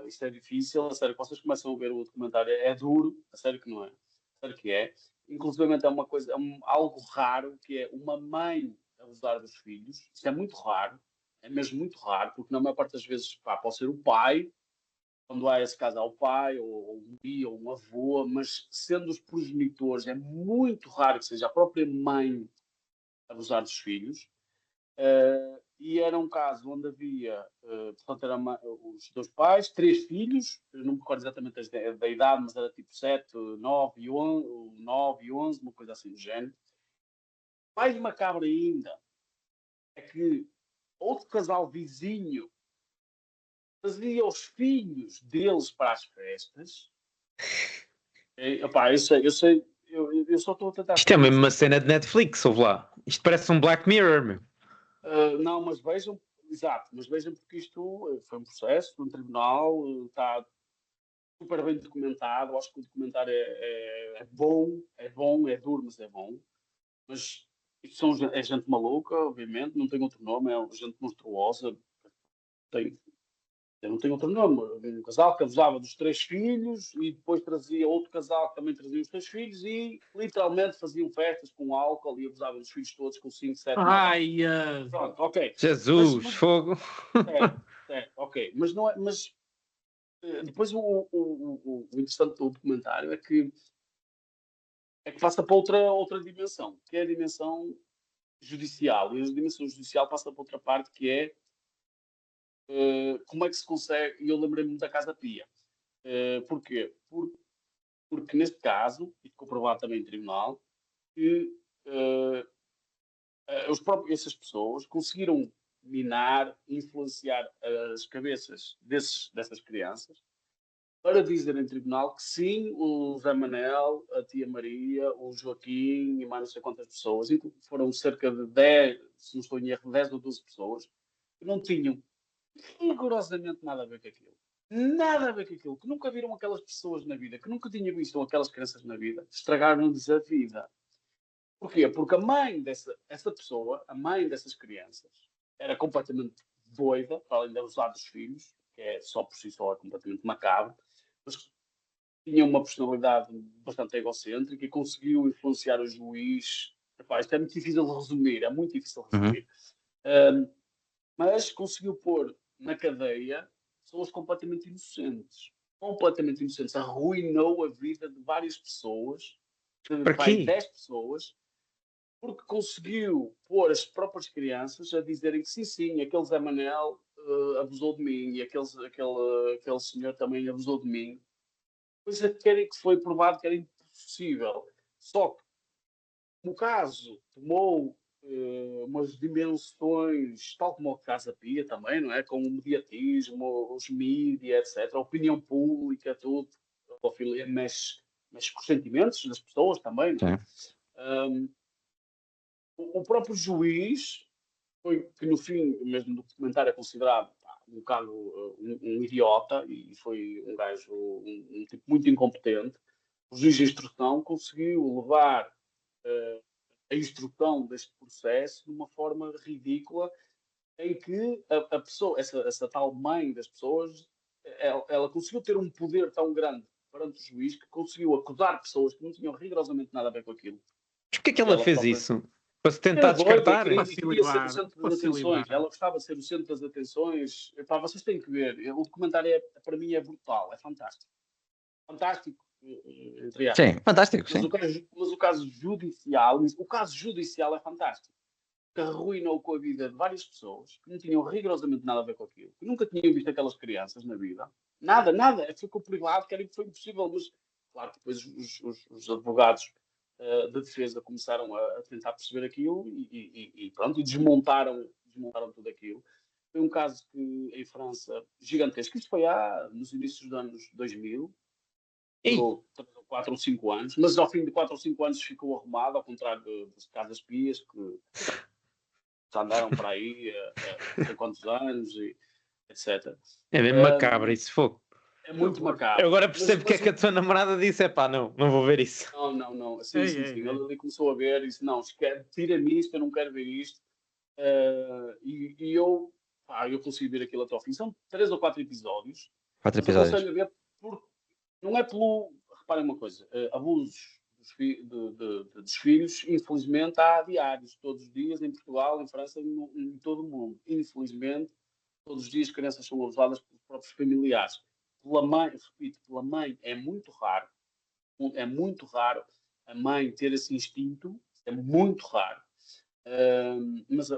Isto é difícil, a sério, que vocês começam a ver o documentário, é duro, a sério que não é, a sério que é. Inclusive é uma coisa, algo raro, que é uma mãe abusar dos filhos. Isto é muito raro, é mesmo muito raro, porque na maior parte das vezes, pá, pode ser o pai, quando há esse caso ao pai, ou um tio, ou um avô, mas sendo os progenitores, é muito raro que seja a própria mãe abusar dos filhos. E era um caso onde havia, portanto, os 2 pais, 3 filhos, eu não me recordo exatamente da idade, mas era tipo 7, 9 e 11, 9 e 11, uma coisa assim do género. Mais macabro ainda é que outro casal vizinho trazia os filhos deles para as festas. Opá, eu só estou a tentar Isto é resumir mesmo uma isto. cena de Netflix, ouve lá. Isto parece um Black Mirror, meu. Não, mas vejam, exato, mas vejam porque isto foi um processo, um tribunal, está super bem documentado. Acho que o documentário é bom, é duro, mas é bom. Mas isto é gente maluca, obviamente, não tem outro nome, é gente monstruosa. Tem, não tem outro nome. Um casal que abusava dos 3 filhos e depois trazia outro casal que também trazia os 3 filhos e literalmente faziam festas com álcool e abusavam dos filhos todos com 5, 7, 9 anos. Ai, Pronto, ok. Jesus, fogo. Ok. Mas não é. Mas depois o interessante do documentário é que passa para outra dimensão, que é a dimensão judicial. E a dimensão judicial passa para outra parte que é como é que se consegue. E eu lembrei-me da Casa Pia. Porquê? Porque neste caso, e comprovado também em tribunal, que essas pessoas conseguiram minar, influenciar as cabeças dessas crianças para dizer em tribunal que sim, o Zé Manel, a tia Maria, o Joaquim e mais não sei quantas pessoas, foram cerca de 10, se não estou em erro, 10 ou 12 pessoas, que não tinham rigorosamente nada a ver com aquilo. Nada a ver com aquilo, que nunca viram aquelas pessoas na vida, que nunca tinham visto aquelas crianças na vida, estragaram-lhes a vida. Porquê? Porque essa pessoa, a mãe dessas crianças, era completamente doida, para além de abusar dos filhos, que é só por si só é completamente macabro, mas tinha uma personalidade bastante egocêntrica e conseguiu influenciar o juiz. Epá, isto é muito difícil de resumir, é muito difícil de Uhum. resumir. Mas conseguiu pôr na cadeia pessoas completamente inocentes. Completamente inocentes. Arruinou a vida de várias pessoas, de Para quê? 10 pessoas, porque conseguiu pôr as próprias crianças a dizerem que sim, aquele Zé Manel abusou de mim e aquele senhor também abusou de mim. Coisa que foi provado que era impossível. Só que, no caso, tomou umas dimensões, tal como o Casa Pia também, não é? Com o mediatismo, os mídias, etc. A opinião pública, tudo. A pedofilia mexe com os sentimentos das pessoas também, não é? O próprio juiz, que no fim, mesmo do documentário, é considerado um bocado um idiota, e foi um gajo, um tipo muito incompetente. O juiz de instrução conseguiu levar a instrução deste processo de uma forma ridícula, em que a pessoa, essa tal mãe das pessoas, ela conseguiu ter um poder tão grande perante o juiz que conseguiu acusar pessoas que não tinham rigorosamente nada a ver com aquilo. Mas porquê que ela fez própria... isso? Para se tentar descartar? Queria ser o centro das atenções. Ela gostava de ser o centro das atenções. Epá, vocês têm que ver. O documentário, para mim, é brutal. É fantástico. Fantástico. Sim, fantástico. Mas o caso judicial é fantástico. Que arruinou com a vida de várias pessoas que não tinham rigorosamente nada a ver com aquilo, que nunca tinham visto aquelas crianças na vida. Nada. Foi com o privado, que era que foi impossível. Mas, claro, depois os advogados da defesa começaram a tentar perceber aquilo e pronto, e desmontaram tudo aquilo. Foi um caso que em França, gigantesco. Isto foi nos inícios dos anos 2000. Durou 4 ou 5 anos, mas ao fim de 4 ou 5 anos ficou arrumado, ao contrário das casas pias, que já andaram para aí há não sei quantos anos, e etc. É bem macabro isso, fogo. É muito macabro. Eu agora percebo porque é que a tua namorada disse, não vou ver isso. Não. Sim. Ele ali começou a ver e disse, não, tira-me isto, eu não quero ver isto. E eu consigo ver aquilo até ao fim. São 3 ou 4 episódios. 4 episódios. Eu aconselho a ver não é pelo... Reparem uma coisa, abusos dos filhos, infelizmente, há diários, todos os dias, em Portugal, em França, em todo o mundo. Infelizmente, todos os dias crianças são abusadas pelos próprios familiares. Pela mãe é muito raro. É muito raro a mãe ter esse instinto, é muito raro. Mas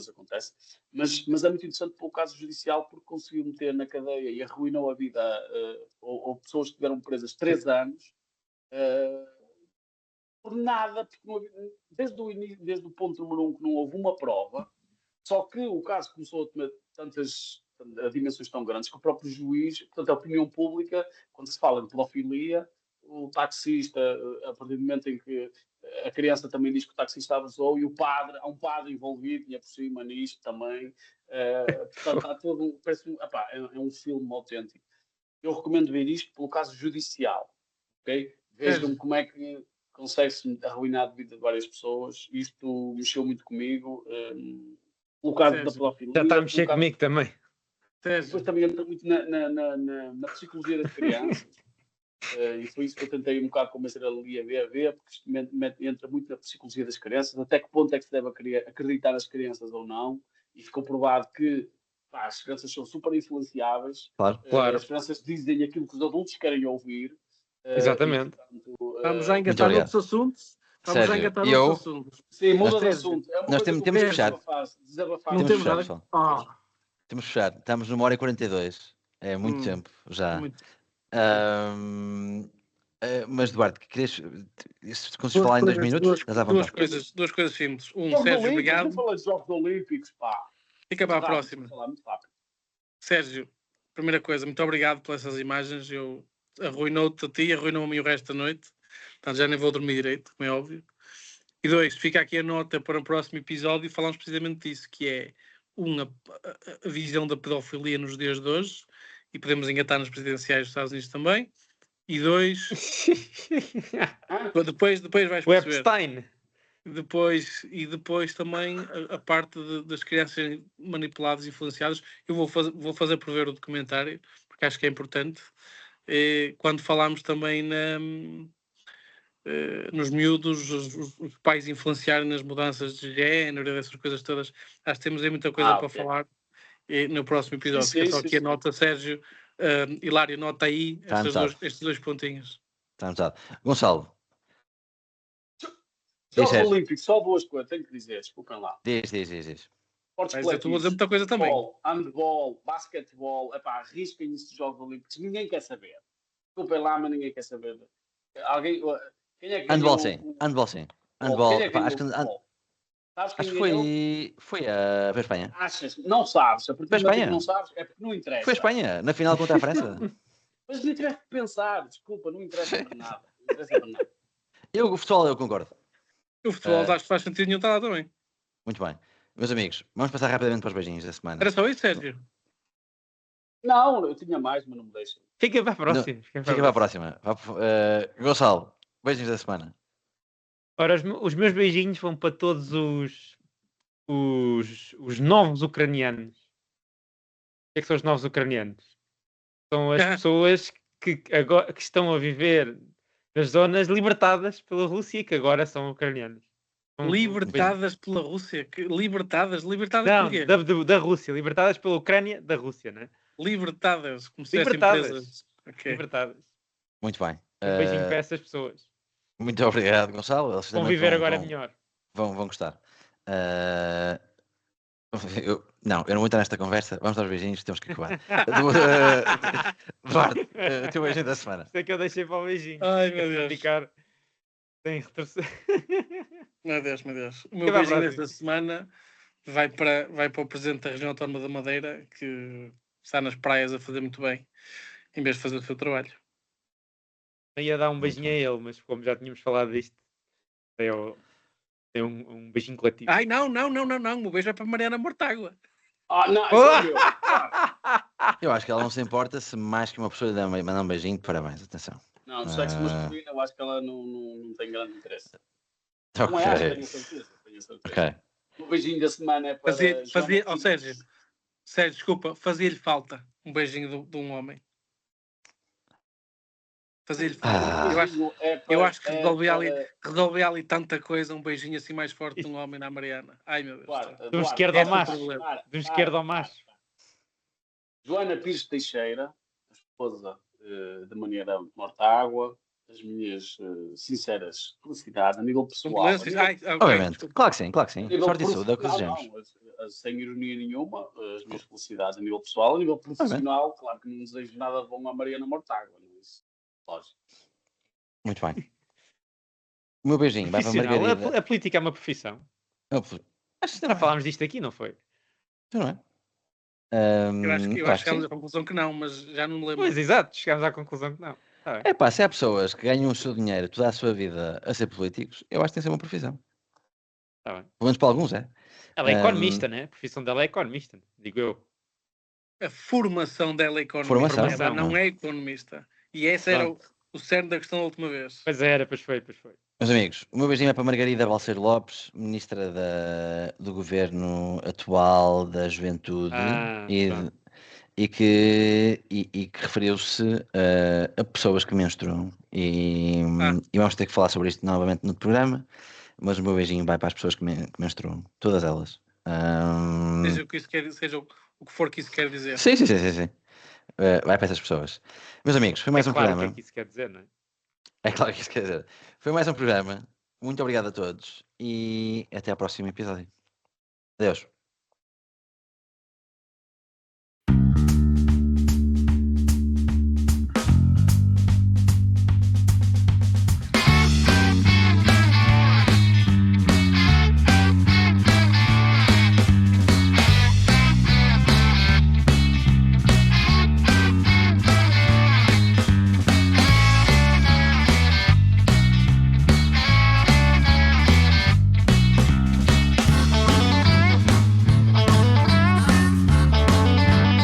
acontece. Mas é muito interessante pelo caso judicial, porque conseguiu meter na cadeia e arruinou a vida ou pessoas que estiveram presas 3 anos por nada, porque desde o ponto número 1 que não houve uma prova, só que o caso começou a tomar a dimensões tão grandes que o próprio juiz, portanto a opinião pública, quando se fala de pedofilia, o taxista, a partir do momento em que a criança também diz que o taxista abusou, e há um padre envolvido, e é por cima nisto também. Portanto, há todo é um filme autêntico. Eu recomendo ver isto pelo caso judicial, ok? Vejam como é que consegue-se arruinar a vida de várias pessoas. Isto mexeu muito comigo. Pelo caso da pedofilia. Já está a mexer comigo também. Depois também entra muito na psicologia das crianças. E foi isso que eu tentei um bocado convencer a Lili a ver, porque isto entra muito na psicologia das crianças, até que ponto é que se deve acreditar nas crianças ou não, e ficou provado que as crianças são super influenciáveis. Claro. As crianças dizem aquilo que os adultos querem ouvir. Exatamente. Portanto, vamos já engatar outros assuntos. Sim, muda de assunto. Nós temos que fechar. Não temos nada. Temos que fechar. Estamos numa hora e 42. É muito tempo já. Mas Duarte, se consegues falar em 2 minutos, duas coisas simples. Sérgio, obrigado. Não falei de Jogos Olímpicos, pá. Fica para a próxima. Sérgio, primeira coisa, muito obrigado por essas imagens. Arruinou-te a ti, arruinou-me o resto da noite. Portanto, já nem vou dormir direito, como é óbvio. E 2, fica aqui a nota para o próximo episódio e falamos precisamente disso, que é a visão da pedofilia nos dias de hoje, e podemos engatar nas presidenciais dos Estados Unidos também. E 2, depois vais perceber. Epstein. Depois também a parte das crianças manipuladas e influenciadas. Eu vou fazer por ver o documentário, porque acho que é importante. Quando falámos também nos miúdos, os pais influenciarem nas mudanças de género e dessas coisas todas, acho que temos aí muita coisa para falar no próximo episódio. Sim, só aqui a nota, Sérgio. Hilário, nota aí estes 2 pontinhos. Está anotado. Gonçalo. Jogos Olímpicos, só 2 coisas, tenho que dizer, desculpem lá. Diz. Mas eu estou a dizer muita coisa também. Handball, basquetebol, arrisquem isso dos Jogos Olímpicos, ninguém quer saber. Desculpem lá, mas ninguém quer saber. Quem é que handball sim. Handball sim. Handball. Sabes quem Acho que ganhou? foi a Espanha. Achas? Não sabes. A Foi a partir do momento em que Espanha. não sabes, é porque não interessa. Foi a Espanha, na final contra a França. Mas não tiveste de pensar. Desculpa, não interessa para nada. Não interessa para nada. O futebol, eu concordo. O futebol Ah. acho que faz sentido nenhum estar lá também. Muito bem. Meus amigos, vamos passar rapidamente para os beijinhos da semana. Era só isso, Sérgio? Não, eu tinha mais, mas não me deixam. Fica para a próxima. Fica para a próxima. Gonçalo, beijinhos da semana. Ora, os meus beijinhos vão para todos os novos ucranianos. O que é que são os novos ucranianos? São as pessoas que estão a viver nas zonas libertadas pela Rússia, que agora são ucranianos. Libertadas pela Rússia? Libertadas Não, por quê? da Rússia. Libertadas pela Ucrânia, da Rússia, né? Libertadas, como se tivessem Libertadas. empresas. Okay. Libertadas. Muito bem. Um beijinho para essas pessoas. Muito obrigado, Gonçalo. Eles Vão viver agora melhor. Vão gostar. Eu não vou entrar nesta conversa. Vamos aos beijinhos, temos que acabar. Duarte, o teu beijinho da semana. Sei que eu deixei para o beijinho. Ai, meu Deus. Ficar sem retorcer. Meu Deus. O meu beijinho desta semana vai para o Presidente da Região Autónoma da Madeira, que está nas praias a fazer muito bem, em vez de fazer o seu trabalho. Eu ia dar um beijinho a ele, mas como já tínhamos falado disto, tem um beijinho coletivo. Ai, não. O beijo é para Mariana Mortágua. Não, sério. Eu acho que ela não se importa se mais que uma pessoa lhe mandar um beijinho. Parabéns, atenção. Não, no sexo masculino eu acho que ela não tem grande interesse. Ok. Não é, acho, tenho certeza. Ok. O beijinho da semana é para... Sérgio, desculpa, fazia-lhe falta um beijinho de um homem. Fazia-lhe falta. Eu acho que resolvia ali tanta coisa, um beijinho assim mais forte de um homem na Mariana. Ai, meu Deus. De um esquerdo ao macho. De um esquerdo ao macho. Joana Pires Teixeira, a esposa da Mariana Mortágua, as minhas sinceras felicidades a nível pessoal. Obviamente, claro que sim. Sorte e saúde, é o que desejamos. Sem ironia nenhuma, as minhas felicidades a nível pessoal, a nível profissional, claro que não desejo nada de bom à Mariana Mortágua, não é isso? Lógico. Muito bem. O meu beijinho vai para a Margarida. A política é uma profissão. Acho que já falámos disto aqui, não foi? Não é? Eu acho que chegámos à conclusão que não, mas já não me lembro. Pois, exato, chegámos à conclusão que não. Se há pessoas que ganham o seu dinheiro toda a sua vida a ser políticos, eu acho que tem que ser uma profissão. Tá bem. Pelo menos para alguns, é. Ela é economista, né? A profissão dela é economista, digo eu. A formação dela é economista. Ela não é economista. E esse era o cerne da questão da última vez. Pois era, pois foi. Meus amigos, o meu beijinho é para Margarida Balseiro Lopes, ministra do governo atual da Juventude e que referiu-se a pessoas que menstruam e vamos ter que falar sobre isto novamente no programa, mas o meu beijinho vai para as pessoas que menstruam, todas elas. Seja o que for que isso quer dizer. Sim. Vai para essas pessoas. Meus amigos, foi mais um programa. É claro o que isso quer dizer, não é? É claro que isso quer dizer. Foi mais um programa. Muito obrigado a todos e até ao próximo episódio. Adeus.